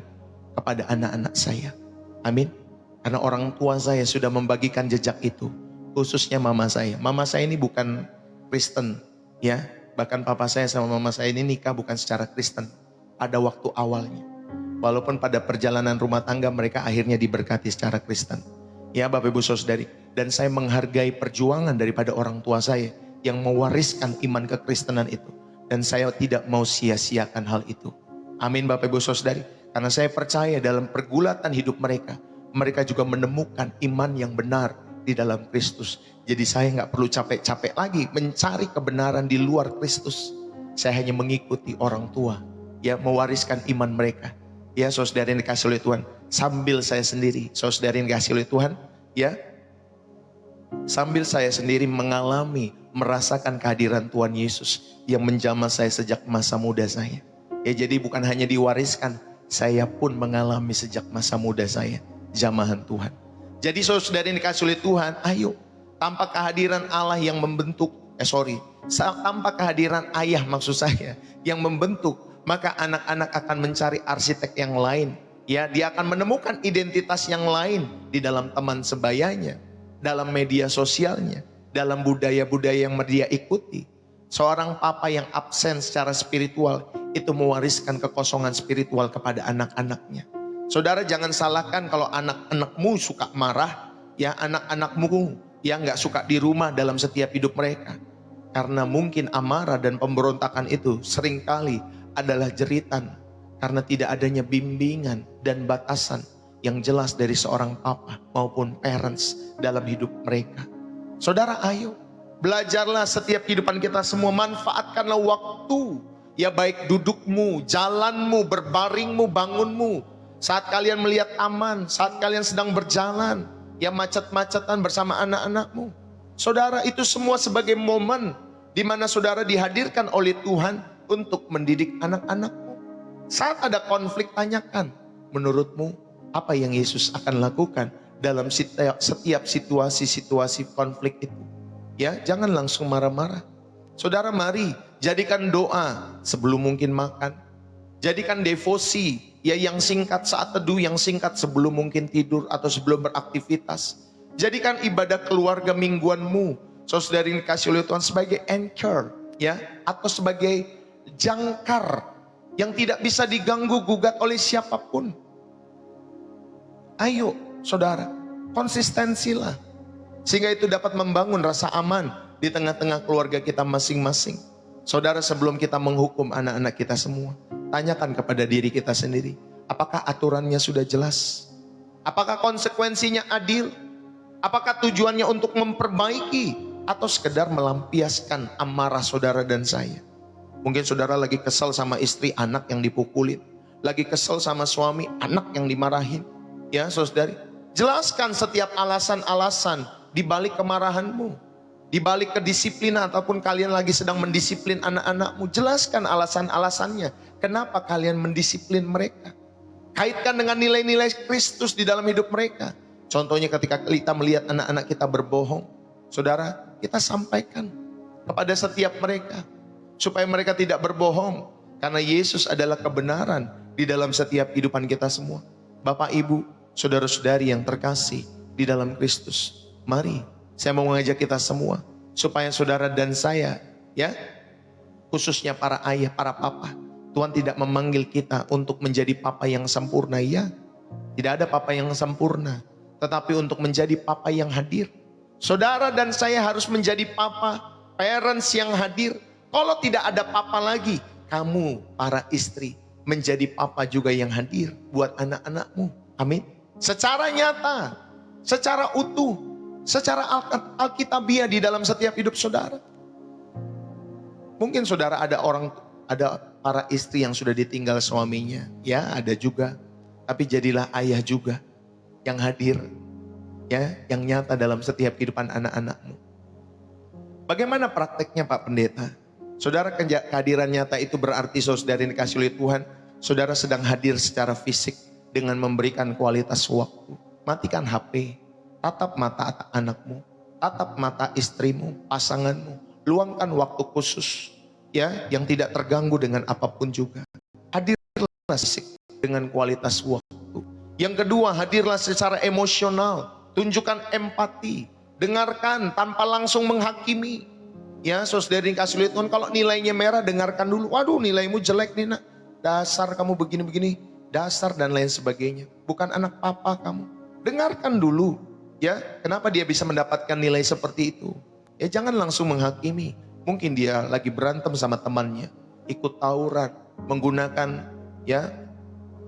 kepada anak-anak saya. Amin. Karena orang tua saya sudah membagikan jejak itu, khususnya mama saya. Mama saya ini bukan Kristen, ya. Bahkan papa saya sama mama saya ini nikah bukan secara Kristen pada waktu awalnya. Walaupun pada perjalanan rumah tangga mereka akhirnya diberkati secara Kristen. Ya Bapak Ibu Saudari, dan saya menghargai perjuangan daripada orang tua saya yang mewariskan iman kekristenan itu. Dan saya tidak mau sia-siakan hal itu. Amin Bapak Ibu Saudari. Karena saya percaya dalam pergulatan hidup mereka, mereka juga menemukan iman yang benar di dalam Kristus. Jadi saya nggak perlu capek-capek lagi mencari kebenaran di luar Kristus. Saya hanya mengikuti orang tua, ya, mewariskan iman mereka. Ya saudara yang dikasih oleh Tuhan, sambil saya sendiri, saudara yang dikasih oleh Tuhan, ya, sambil saya sendiri merasakan kehadiran Tuhan Yesus yang menjamah saya sejak masa muda saya. Ya, jadi bukan hanya diwariskan, saya pun mengalami sejak masa muda saya jamahan Tuhan. Jadi saudara yang dikasih oleh Tuhan, ayo, tanpa kehadiran Allah yang membentuk, tanpa kehadiran ayah maksud saya yang membentuk, maka anak-anak akan mencari arsitek yang lain. Ya, dia akan menemukan identitas yang lain di dalam teman sebayanya, dalam media sosialnya, dalam budaya-budaya yang dia ikuti. Seorang papa yang absen secara spiritual itu mewariskan kekosongan spiritual kepada anak-anaknya. Saudara jangan salahkan kalau anak-anakmu suka marah, ya, anak-anakmu yang gak suka di rumah dalam setiap hidup mereka. Karena mungkin amarah dan pemberontakan itu seringkali adalah jeritan karena tidak adanya bimbingan dan batasan yang jelas dari seorang papa maupun parents dalam hidup mereka. Saudara ayo, belajarlah setiap kehidupan kita semua, manfaatkanlah waktu. Ya, baik dudukmu, jalanmu, berbaringmu, bangunmu. Saat kalian melihat aman, saat kalian sedang berjalan, ya, macet-macetan bersama anak-anakmu. Saudara, itu semua sebagai momen di mana saudara dihadirkan oleh Tuhan untuk mendidik anak-anakmu. Saat ada konflik, tanyakan, menurutmu apa yang Yesus akan lakukan dalam setiap situasi-situasi konflik itu. Ya, jangan langsung marah-marah. Saudara, mari jadikan doa sebelum mungkin makan. Jadikan devosi, ya, yang singkat saat teduh, yang singkat sebelum mungkin tidur atau sebelum beraktivitas. Jadikan ibadah keluarga mingguanmu, saudara yang dikasih oleh Tuhan, sebagai anchor, ya, atau sebagai jangkar yang tidak bisa diganggu gugat oleh siapapun. Ayo saudara, konsistensilah sehingga itu dapat membangun rasa aman di tengah-tengah keluarga kita masing-masing. Saudara, sebelum kita menghukum anak-anak kita semua, tanyakan kepada diri kita sendiri, apakah aturannya sudah jelas? Apakah konsekuensinya adil? Apakah tujuannya untuk memperbaiki atau sekedar melampiaskan amarah saudara dan saya? Mungkin saudara lagi kesal sama istri, anak yang dipukulin, lagi kesal sama suami, anak yang dimarahin. Ya saudari, jelaskan setiap alasan-alasan di balik kemarahanmu, di balik kedisiplinan, ataupun kalian lagi sedang mendisiplin anak-anakmu. Jelaskan alasan-alasannya, kenapa kalian mendisiplin mereka. Kaitkan dengan nilai-nilai Kristus di dalam hidup mereka. Contohnya ketika kita melihat anak-anak kita berbohong, saudara, kita sampaikan kepada setiap mereka, supaya mereka tidak berbohong. Karena Yesus adalah kebenaran di dalam setiap kehidupan kita semua. Bapak, Ibu, saudara-saudari yang terkasih di dalam Kristus, mari saya mau mengajak kita semua supaya saudara dan saya, ya, khususnya para ayah, para papa, Tuhan tidak memanggil kita untuk menjadi papa yang sempurna, ya. Tidak ada papa yang sempurna, tetapi untuk menjadi papa yang hadir. Saudara dan saya harus menjadi papa, parents yang hadir. Kalau tidak ada papa lagi, kamu para istri menjadi papa juga yang hadir buat anak-anakmu. Amin. Secara nyata, secara utuh, secara alkitabiah di dalam setiap hidup saudara. Mungkin saudara ada para istri yang sudah ditinggal suaminya, ya, ada juga. Tapi jadilah ayah juga yang hadir, ya, yang nyata dalam setiap kehidupan anak-anakmu. Bagaimana prakteknya Pak Pendeta? Saudara, kehadiran nyata itu berarti saudara yang dikasih oleh Tuhan, saudara sedang hadir secara fisik dengan memberikan kualitas waktu. Matikan HP, tatap mata anakmu, tatap mata istrimu, pasanganmu, luangkan waktu khusus, ya, yang tidak terganggu dengan apapun juga. Hadirlah fisik dengan kualitas waktu. Yang kedua, hadirlah secara emosional, tunjukkan empati, dengarkan tanpa langsung menghakimi. Ya, saudara yang dikasih oleh Tuhan, kalau nilainya merah, dengarkan dulu. Waduh, nilaimu jelek nih nak, dasar kamu begini-begini, dasar dan lain sebagainya. Bukan anak papa kamu. Dengarkan dulu, Ya, kenapa dia bisa mendapatkan nilai seperti itu? Ya jangan langsung menghakimi. Mungkin dia lagi berantem sama temannya, ikut tawuran, menggunakan ya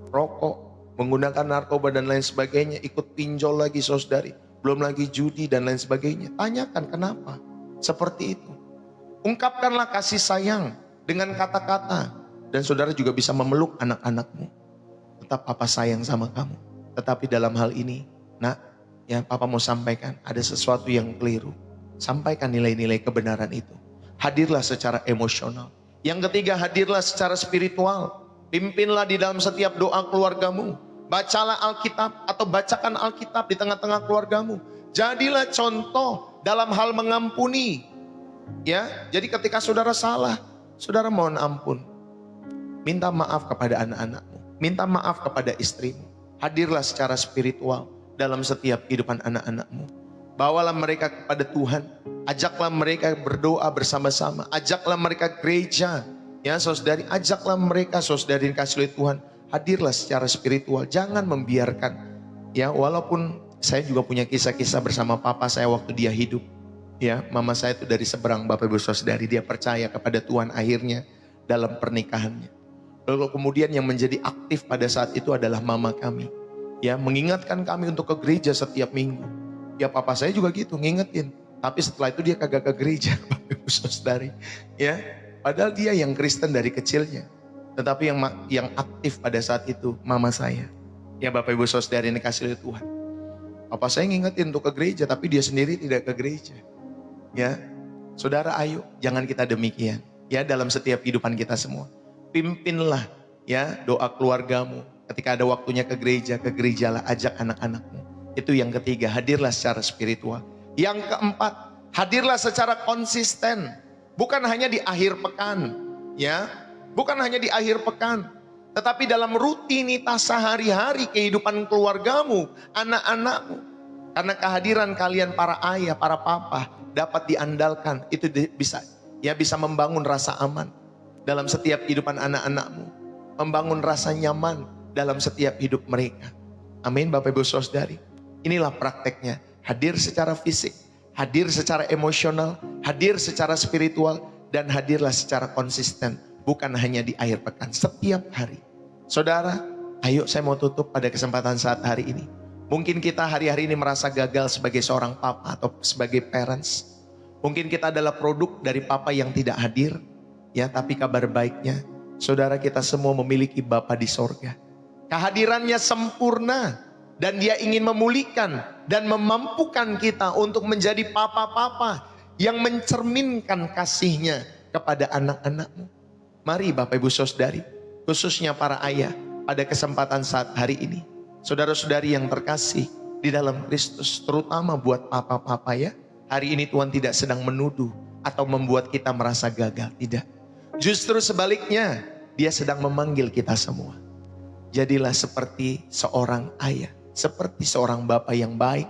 rokok, menggunakan narkoba dan lain sebagainya, ikut pinjol lagi saudari, belum lagi judi dan lain sebagainya. Tanyakan kenapa seperti itu. Ungkapkanlah kasih sayang dengan kata-kata, dan saudara juga bisa memeluk anak-anakmu. Tetap papa sayang sama kamu. Tetapi dalam hal ini, nak, ya papa mau sampaikan ada sesuatu yang keliru. Sampaikan nilai-nilai kebenaran itu. Hadirlah secara emosional. Yang ketiga, hadirlah secara spiritual. Pimpinlah di dalam setiap doa keluargamu. Bacalah Alkitab atau bacakan Alkitab di tengah-tengah keluargamu. Jadilah contoh dalam hal mengampuni. Ya, jadi ketika saudara salah, saudara mohon ampun. Minta maaf kepada anak-anakmu. Minta maaf kepada istrimu. Hadirlah secara spiritual dalam setiap kehidupan anak-anakmu. Bawalah mereka kepada Tuhan. Ajaklah mereka berdoa bersama-sama. Ajaklah mereka gereja. Ya saudari, ajaklah mereka saudari kasih oleh Tuhan. Hadirlah secara spiritual. Jangan membiarkan. Ya, walaupun saya juga punya kisah-kisah bersama papa saya waktu dia hidup. Ya, mama saya itu dari seberang, Bapak Ibu Saudari, dia percaya kepada Tuhan akhirnya dalam pernikahannya. Lalu kemudian yang menjadi aktif pada saat itu adalah mama kami. Ya, mengingatkan kami untuk ke gereja setiap minggu. Ya, papa saya juga gitu, ngingetin. Tapi setelah itu dia kagak ke gereja, Bapak Ibu Saudari. Ya, padahal dia yang Kristen dari kecilnya. Tetapi yang aktif pada saat itu mama saya. Ya, Bapak Ibu Saudari ini kasih oleh Tuhan. Papa saya ngingetin untuk ke gereja, tapi dia sendiri tidak ke gereja. Ya, saudara, ayo jangan kita demikian. Ya, dalam setiap kehidupan kita semua. Pimpinlah ya doa keluargamu. Ketika ada waktunya ke gerejalah, ajak anak-anakmu. Itu yang ketiga, hadirlah secara spiritual. Yang keempat, hadirlah secara konsisten. Bukan hanya di akhir pekan, ya. Bukan hanya di akhir pekan, tetapi dalam rutinitas sehari-hari kehidupan keluargamu, anak-anakmu. Karena kehadiran kalian para ayah, para papa dapat diandalkan, itu bisa membangun rasa aman dalam setiap kehidupan anak-anakmu, membangun rasa nyaman dalam setiap hidup mereka. Amin, Bapak Ibu Saudari. Inilah prakteknya, hadir secara fisik, hadir secara emosional, hadir secara spiritual, dan hadirlah secara konsisten, bukan hanya di akhir pekan, setiap hari. Saudara, ayo saya mau tutup pada kesempatan saat hari ini. Mungkin kita hari-hari ini merasa gagal sebagai seorang papa atau sebagai parents. Mungkin kita adalah produk dari papa yang tidak hadir. Ya, tapi kabar baiknya, saudara, kita semua memiliki Bapa di sorga. Kehadirannya sempurna. Dan dia ingin memulihkan dan memampukan kita untuk menjadi papa-papa yang mencerminkan kasihnya kepada anak-anakmu. Mari Bapak Ibu Saudari, khususnya para ayah, pada kesempatan saat hari ini, saudara-saudari yang terkasih di dalam Kristus, terutama buat papa-papa ya. Hari ini Tuhan tidak sedang menuduh atau membuat kita merasa gagal, tidak. Justru sebaliknya, dia sedang memanggil kita semua. Jadilah seperti seorang ayah, seperti seorang bapa yang baik,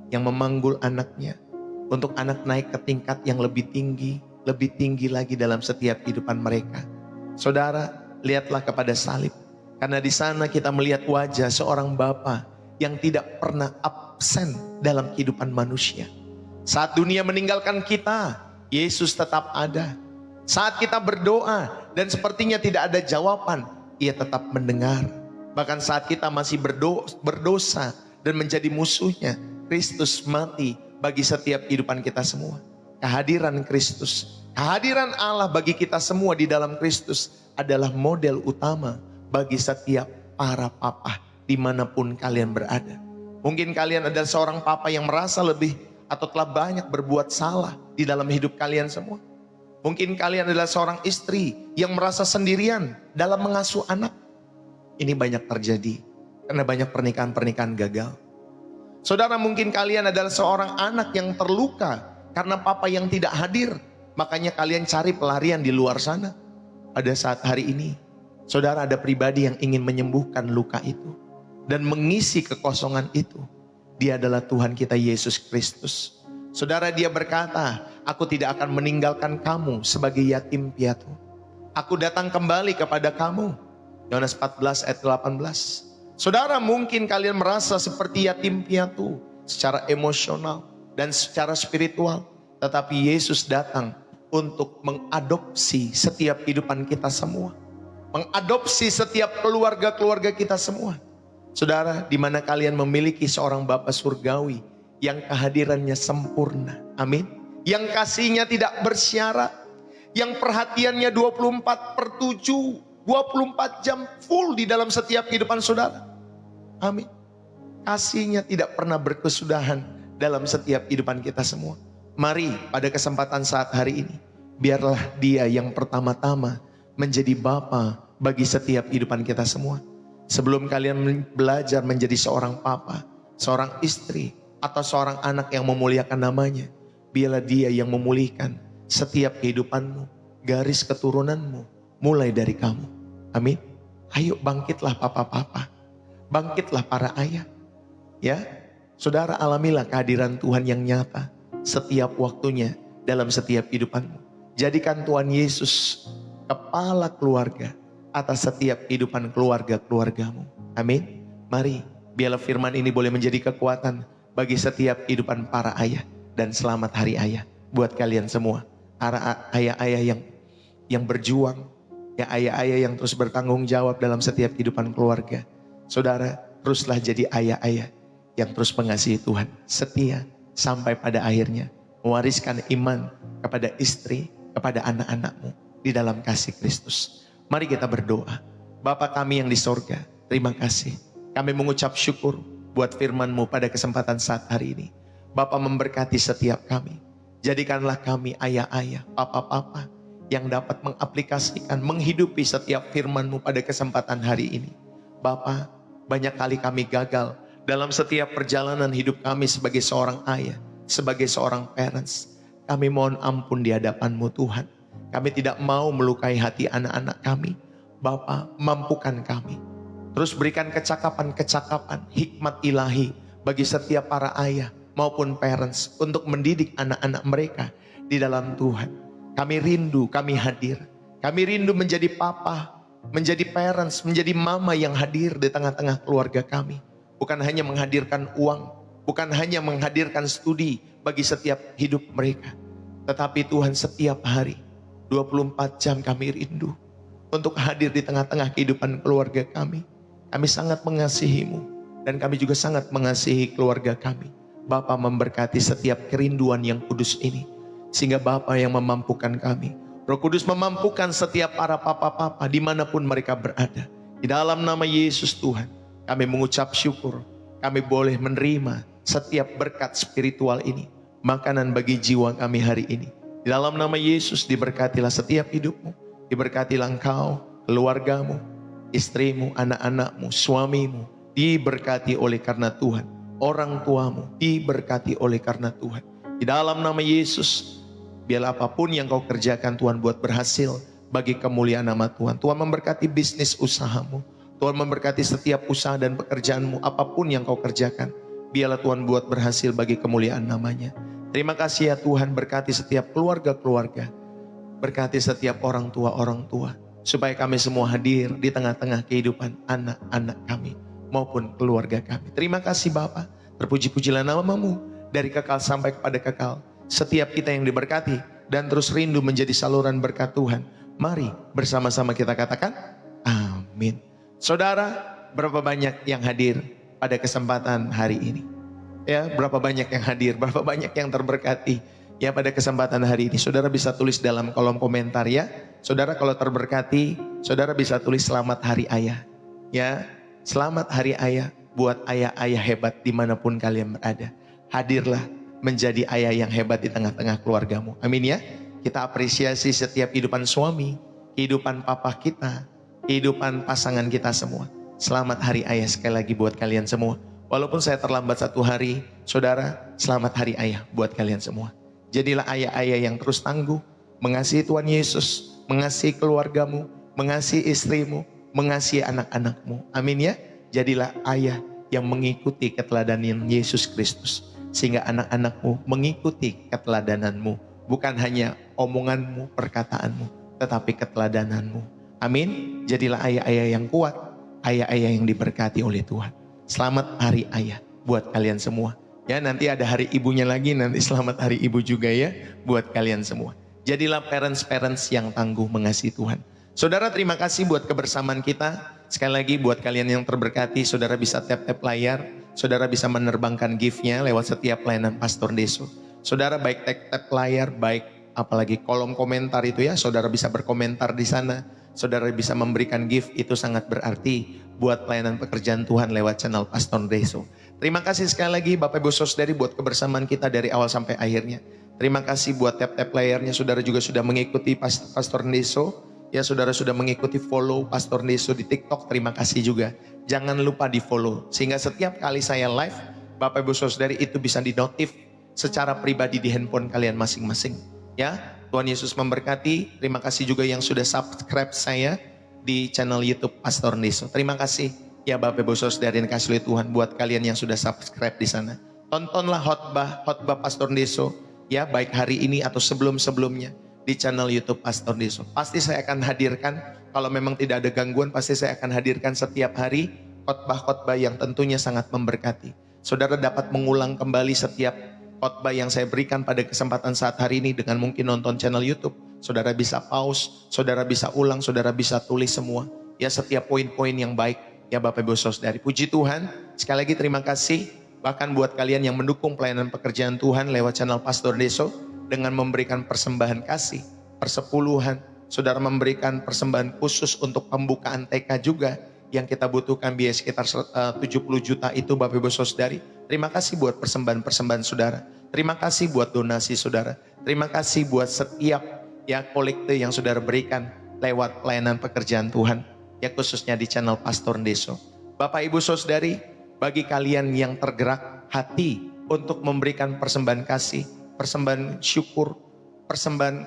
yang memanggul anaknya, untuk anak naik ke tingkat yang lebih tinggi lagi dalam setiap kehidupan mereka. Saudara, lihatlah kepada salib. Karena di sana kita melihat wajah seorang bapa yang tidak pernah absen dalam kehidupan manusia. Saat dunia meninggalkan kita, Yesus tetap ada. Saat kita berdoa dan sepertinya tidak ada jawaban, Ia tetap mendengar. Bahkan saat kita masih berdosa dan menjadi musuhnya, Kristus mati bagi setiap kehidupan kita semua. Kehadiran Kristus, kehadiran Allah bagi kita semua di dalam Kristus adalah model utama bagi setiap para papa dimanapun kalian berada. Mungkin kalian adalah seorang papa yang merasa lebih atau telah banyak berbuat salah di dalam hidup kalian semua. Mungkin kalian adalah seorang istri yang merasa sendirian dalam mengasuh anak. Ini banyak terjadi karena banyak pernikahan-pernikahan gagal. Saudara, mungkin kalian adalah seorang anak yang terluka karena papa yang tidak hadir. Makanya kalian cari pelarian di luar sana. Pada saat hari ini, saudara, ada pribadi yang ingin menyembuhkan luka itu dan mengisi kekosongan itu. Dia adalah Tuhan kita Yesus Kristus. Saudara, dia berkata, aku tidak akan meninggalkan kamu sebagai yatim piatu. Aku datang kembali kepada kamu. Yohanes 14 ayat 18. Saudara, mungkin kalian merasa seperti yatim piatu. secara emosional, dan secara spiritual. Tetapi Yesus datang untuk mengadopsi setiap kehidupan kita semua. Mengadopsi setiap keluarga-keluarga kita semua. Saudara, di mana kalian memiliki seorang Bapa surgawi yang kehadirannya sempurna. Amin. Yang kasihnya tidak bersyarat. Yang perhatiannya 24/7, 24 jam full di dalam setiap kehidupan saudara. Amin. Kasihnya tidak pernah berkesudahan dalam setiap kehidupan kita semua. Mari pada kesempatan saat hari ini, biarlah Dia yang pertama-tama menjadi Bapa bagi setiap kehidupan kita semua. Sebelum kalian belajar menjadi seorang papa, seorang istri, atau seorang anak yang memuliakan namanya, biarlah Dia yang memulihkan setiap kehidupanmu, garis keturunanmu, mulai dari kamu. Amin. Ayo bangkitlah papa-papa, bangkitlah para ayah. Ya, saudara, alamilah kehadiran Tuhan yang nyata setiap waktunya dalam setiap kehidupanmu. Jadikan Tuhan Yesus kepala keluarga atas setiap kehidupan keluarga-keluargamu. Amin. Mari, biarlah firman ini boleh menjadi kekuatan bagi setiap kehidupan para ayah. Dan selamat hari ayah buat kalian semua. Para ayah-ayah yang berjuang, ya ayah-ayah yang terus bertanggung jawab dalam setiap kehidupan keluarga. Saudara, teruslah jadi ayah-ayah yang terus mengasihi Tuhan, setia sampai pada akhirnya mewariskan iman kepada istri, kepada anak-anakmu di dalam kasih Kristus. Mari kita berdoa. Bapa kami yang di sorga, terima kasih. Kami mengucap syukur buat firman-Mu pada kesempatan saat hari ini. Bapa memberkati setiap kami. Jadikanlah kami ayah-ayah, papa-papa yang dapat mengaplikasikan, menghidupi setiap firman-Mu pada kesempatan hari ini. Bapa, banyak kali kami gagal dalam setiap perjalanan hidup kami sebagai seorang ayah, sebagai seorang parents. Kami mohon ampun di hadapan-Mu Tuhan. Kami tidak mau melukai hati anak-anak kami. Bapa, mampukan kami. Terus berikan kecakapan-kecakapan, hikmat ilahi bagi setiap para ayah maupun parents untuk mendidik anak-anak mereka di dalam Tuhan. Kami rindu, kami hadir. Kami rindu menjadi papa, menjadi parents, menjadi mama yang hadir di tengah-tengah keluarga kami. Bukan hanya menghadirkan uang, bukan hanya menghadirkan studi bagi setiap hidup mereka. Tetapi Tuhan, setiap hari 24 jam kami rindu untuk hadir di tengah-tengah kehidupan keluarga kami. Kami sangat mengasihi-Mu dan kami juga sangat mengasihi keluarga kami. Bapa memberkati setiap kerinduan yang kudus ini, sehingga Bapa yang memampukan kami. Roh Kudus memampukan setiap para papa-papa dimanapun mereka berada. Di dalam nama Yesus Tuhan, kami mengucap syukur. Kami boleh menerima setiap berkat spiritual ini, makanan bagi jiwa kami hari ini. Di dalam nama Yesus diberkatilah setiap hidupmu. Diberkatilah engkau, keluargamu, istrimu, anak-anakmu, suamimu. Diberkati oleh karena Tuhan. Orang tuamu diberkati oleh karena Tuhan. Di dalam nama Yesus, biarlah apapun yang kau kerjakan Tuhan buat berhasil bagi kemuliaan nama Tuhan. Tuhan memberkati bisnis usahamu. Tuhan memberkati setiap usaha dan pekerjaanmu. Apapun yang kau kerjakan, biarlah Tuhan buat berhasil bagi kemuliaan namanya. Terima kasih ya Tuhan, berkati setiap keluarga-keluarga. Berkati setiap orang tua, supaya kami semua hadir di tengah-tengah kehidupan anak-anak kami maupun keluarga kami. Terima kasih Bapa, terpuji-pujilah nama-Mu dari kekal sampai kepada kekal. Setiap kita yang diberkati dan terus rindu menjadi saluran berkat Tuhan. Mari bersama-sama kita katakan amin. Saudara, berapa banyak yang hadir pada kesempatan hari ini? Ya, berapa banyak yang hadir, berapa banyak yang terberkati ya pada kesempatan hari ini. Saudara bisa tulis dalam kolom komentar ya. Saudara kalau terberkati, saudara bisa tulis selamat hari ayah. Ya, selamat hari ayah buat ayah-ayah hebat dimanapun kalian berada. Hadirlah menjadi ayah yang hebat di tengah-tengah keluargamu. Amin ya. Kita apresiasi setiap kehidupan suami, kehidupan papa kita, kehidupan pasangan kita semua. Selamat hari ayah sekali lagi buat kalian semua. Walaupun saya terlambat 1 hari, saudara, selamat hari ayah buat kalian semua. Jadilah ayah-ayah yang terus tangguh, mengasihi Tuhan Yesus, mengasihi keluargamu, mengasihi istrimu, mengasihi anak-anakmu. Amin ya. Jadilah ayah yang mengikuti keteladanan Yesus Kristus, sehingga anak-anakmu mengikuti keteladananmu. Bukan hanya omonganmu, perkataanmu, tetapi keteladananmu. Amin. Jadilah ayah-ayah yang kuat, ayah-ayah yang diberkati oleh Tuhan. Selamat hari ayah buat kalian semua. Ya, nanti ada hari ibunya lagi, nanti selamat hari ibu juga ya buat kalian semua. Jadilah parents-parents yang tangguh mengasihi Tuhan. Saudara, terima kasih buat kebersamaan kita. Sekali lagi buat kalian yang terberkati, saudara bisa tap-tap layar, saudara bisa menerbangkan gift-nya lewat setiap pelayanan Pastor Deso. Saudara baik tap-tap layar, baik apalagi kolom komentar itu ya, saudara bisa berkomentar di sana. Saudara bisa memberikan gift, itu sangat berarti buat pelayanan pekerjaan Tuhan lewat channel Pastor Deso. Terima kasih sekali lagi Bapak Ibu Saudari buat kebersamaan kita dari awal sampai akhirnya. Terima kasih buat tap-tap layarnya, saudara juga sudah mengikuti Pastor Deso. Ya, saudara sudah mengikuti follow Pastor Deso di TikTok, terima kasih juga. Jangan lupa di follow, sehingga setiap kali saya live, Bapak Ibu Saudari itu bisa dinotif secara pribadi di handphone kalian masing-masing. Ya, Tuhan Yesus memberkati. Terima kasih juga yang sudah subscribe saya di channel YouTube Pastor Deso. Terima kasih ya Bapak Ibu Saudara yang kasih oleh Tuhan buat kalian yang sudah subscribe di sana. Tontonlah khotbah Pastor Deso ya, baik hari ini atau sebelum-sebelumnya di channel YouTube Pastor Deso. Pasti saya akan hadirkan, kalau memang tidak ada gangguan, pasti saya akan hadirkan setiap hari khotbah-khotbah yang tentunya sangat memberkati. Saudara dapat mengulang kembali setiap khotbah yang saya berikan pada kesempatan saat hari ini dengan mungkin nonton channel YouTube. Saudara bisa pause, saudara bisa ulang, saudara bisa tulis semua. Ya, setiap poin-poin yang baik ya Bapak Ibu Saudari. Puji Tuhan, sekali lagi terima kasih. Bahkan buat kalian yang mendukung pelayanan pekerjaan Tuhan lewat channel Pastor Deso dengan memberikan persembahan kasih, persepuluhan. Saudara memberikan persembahan khusus untuk pembukaan TK juga yang kita butuhkan biaya sekitar 70 juta itu Bapak Ibu Saudari. Terima kasih buat persembahan-persembahan saudara. Terima kasih buat donasi saudara. Terima kasih buat setiap ya kolekte yang saudara berikan lewat pelayanan pekerjaan Tuhan. Ya, khususnya di channel Pastor Deso. Bapak Ibu Saudari, bagi kalian yang tergerak hati untuk memberikan persembahan kasih, persembahan syukur, persembahan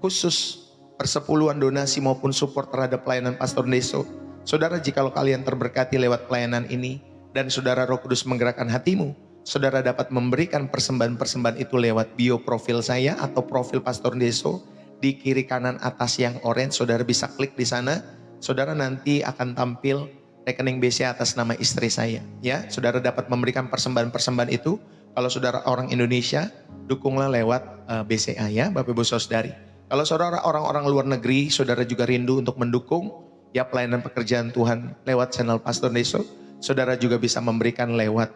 khusus, persepuluhan donasi maupun support terhadap pelayanan Pastor Deso. Saudara, jikalau kalian terberkati lewat pelayanan ini dan saudara Roh Kudus menggerakkan hatimu, saudara dapat memberikan persembahan-persembahan itu lewat bio profil saya atau profil Pastor Deso di kiri kanan atas yang orange. Saudara bisa klik di sana. Saudara nanti akan tampil rekening BCA atas nama istri saya. Ya, saudara dapat memberikan persembahan-persembahan itu. Kalau saudara orang Indonesia, dukunglah lewat BCA ya, Bapak Ibu Saudari. Kalau saudara orang-orang luar negeri, saudara juga rindu untuk mendukung ya pelayanan pekerjaan Tuhan lewat channel Pastor Deso, saudara juga bisa memberikan lewat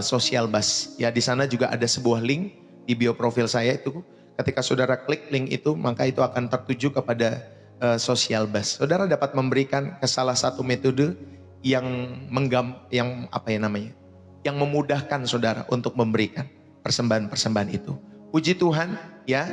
Social Bus. Ya, di sana juga ada sebuah link di bio profil saya itu. Ketika saudara klik link itu, maka itu akan tertuju kepada Social Bus. Saudara dapat memberikan ke salah satu metode yang yang memudahkan saudara untuk memberikan persembahan-persembahan itu. Puji Tuhan ya.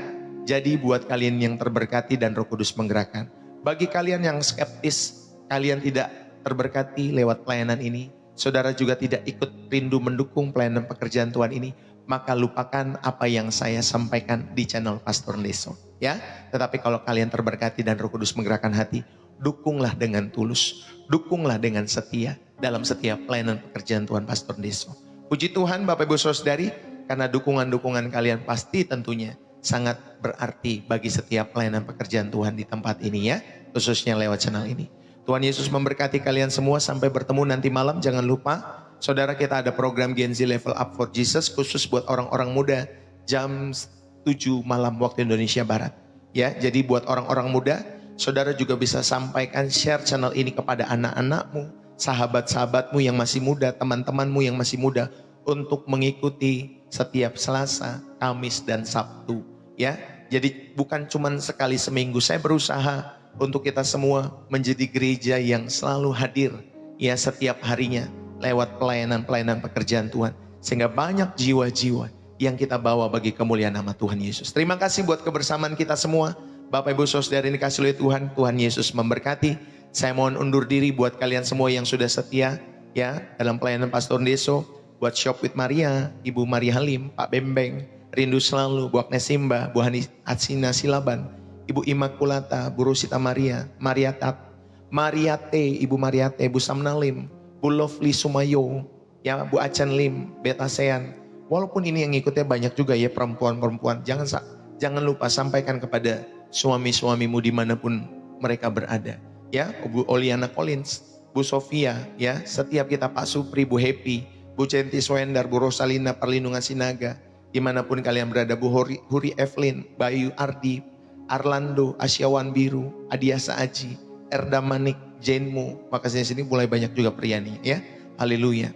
Jadi buat kalian yang terberkati dan Roh Kudus menggerakkan. Bagi kalian yang skeptis, kalian tidak terberkati lewat pelayanan ini, saudara juga tidak ikut rindu mendukung pelayanan pekerjaan Tuhan ini, maka lupakan apa yang saya sampaikan di channel Pastor Deso. Ya, tetapi kalau kalian terberkati dan Roh Kudus menggerakkan hati, dukunglah dengan tulus, dukunglah dengan setia dalam setiap pelayanan pekerjaan Tuhan Pastor Deso. Puji Tuhan Bapak Ibu Saudari, karena dukungan-dukungan kalian pasti tentunya sangat berarti bagi setiap pelayanan pekerjaan Tuhan di tempat ini ya, khususnya lewat channel ini. Tuhan Yesus memberkati kalian semua, sampai bertemu nanti malam. Jangan lupa saudara, kita ada program Gen Z Level Up for Jesus khusus buat orang-orang muda jam 7 malam waktu Indonesia Barat. Ya, jadi buat orang-orang muda, saudara juga bisa sampaikan share channel ini kepada anak-anakmu, sahabat-sahabatmu yang masih muda, teman-temanmu yang masih muda untuk mengikuti setiap Selasa, Kamis dan Sabtu. Ya, jadi bukan cuma sekali seminggu. Saya berusaha untuk kita semua menjadi gereja yang selalu hadir ya setiap harinya lewat pelayanan-pelayanan pekerjaan Tuhan, sehingga banyak jiwa-jiwa yang kita bawa bagi kemuliaan nama Tuhan Yesus. Terima kasih buat kebersamaan kita semua. Bapak Ibu Saudara ini kasih oleh Tuhan, Tuhan Yesus memberkati. Saya mohon undur diri buat kalian semua yang sudah setia ya dalam pelayanan Pastor Deso, buat Shop with Maria, Ibu Maria Halim, Pak Bembeng, Rindu Selalu, Bu Agnes Simba, Bu Hani Atsina Silaban, Ibu Imakulata, Bu Rosita Maria, Maria Tat, Maria T, Ibu Maria T, Bu Samna Lim, Bu Lovely Sumayo, ya Bu Acan Lim, Beta Sean. Walaupun ini yang ngikutnya banyak juga ya perempuan-perempuan, jangan lupa sampaikan kepada suami-suamimu dimanapun mereka berada. Ya, Bu Oliana Collins, Bu Sofia, ya setiap kita, Pak Supri, Bu Happy, Bu Centi Swendar, Bu Rosalina Perlindungan Sinaga, dimanapun kalian berada, Bu Huri Evelyn, Bayu Ardi, Arlando, Asyawan Biru, Adiasa Aji, Erda Manik, Jenmu, makasih di sini mulai banyak juga pria nih ya, haleluya.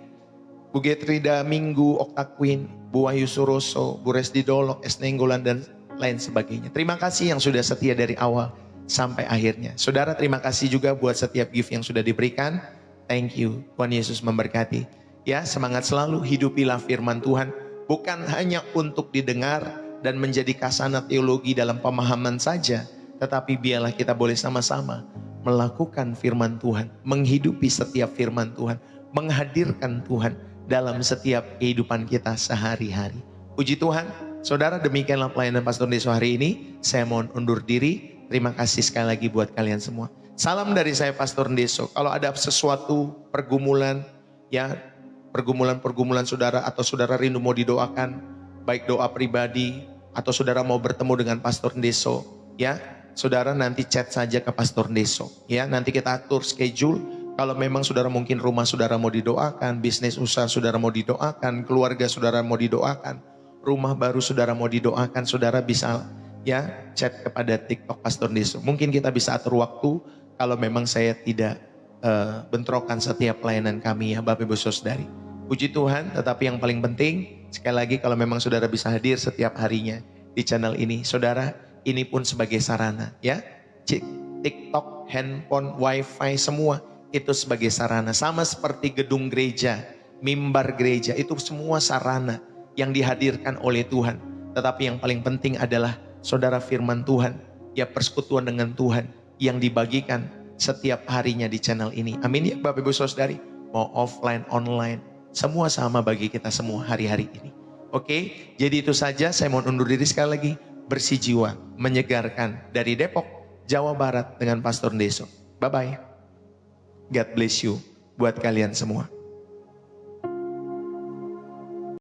Bu Getrida Minggu, Okta Queen, Bu Wahyu Suroso, Bu Resdi Dolok, S. Nenggolan, dan lain sebagainya. Terima kasih yang sudah setia dari awal sampai akhirnya. Saudara, terima kasih juga buat setiap gift yang sudah diberikan. Thank you. Tuhan Yesus memberkati. Ya, semangat selalu, hidupilah firman Tuhan. Bukan hanya untuk didengar dan menjadi kasana teologi dalam pemahaman saja, tetapi biarlah kita boleh sama-sama melakukan firman Tuhan, menghidupi setiap firman Tuhan, menghadirkan Tuhan dalam setiap kehidupan kita sehari-hari. Puji Tuhan, saudara, demikianlah pelayanan Pastor Deso hari ini. Saya mohon undur diri. Terima kasih sekali lagi buat kalian semua. Salam dari saya Pastor Deso. Kalau ada sesuatu pergumulan, ya pergumulan saudara atau saudara rindu mau didoakan, baik doa pribadi atau saudara mau bertemu dengan Pastor Deso, ya saudara nanti chat saja ke Pastor Deso, ya nanti kita atur schedule. Kalau memang saudara mungkin rumah saudara mau didoakan, bisnis usaha saudara mau didoakan, keluarga saudara mau didoakan, rumah baru saudara mau didoakan, saudara bisa ya chat kepada TikTok Pastor Deso. Mungkin kita bisa atur waktu kalau memang saya tidak bentrokan setiap pelayanan kami ya Bapak Ibu Saudari. Puji Tuhan, tetapi yang paling penting sekali lagi kalau memang saudara bisa hadir setiap harinya di channel ini, saudara, ini pun sebagai sarana ya. TikTok, handphone, wifi semua itu sebagai sarana. Sama seperti gedung gereja, mimbar gereja, itu semua sarana yang dihadirkan oleh Tuhan. Tetapi yang paling penting adalah saudara firman Tuhan, ya persekutuan dengan Tuhan yang dibagikan setiap harinya di channel ini. Amin ya Bapak Ibu Saudari. Mau offline, online, semua sama bagi kita semua hari-hari ini. Oke, jadi itu saja. Saya mohon undur diri sekali lagi. Bersih jiwa, menyegarkan dari Depok, Jawa Barat dengan Pastor Deso. Bye-bye. God bless you buat kalian semua.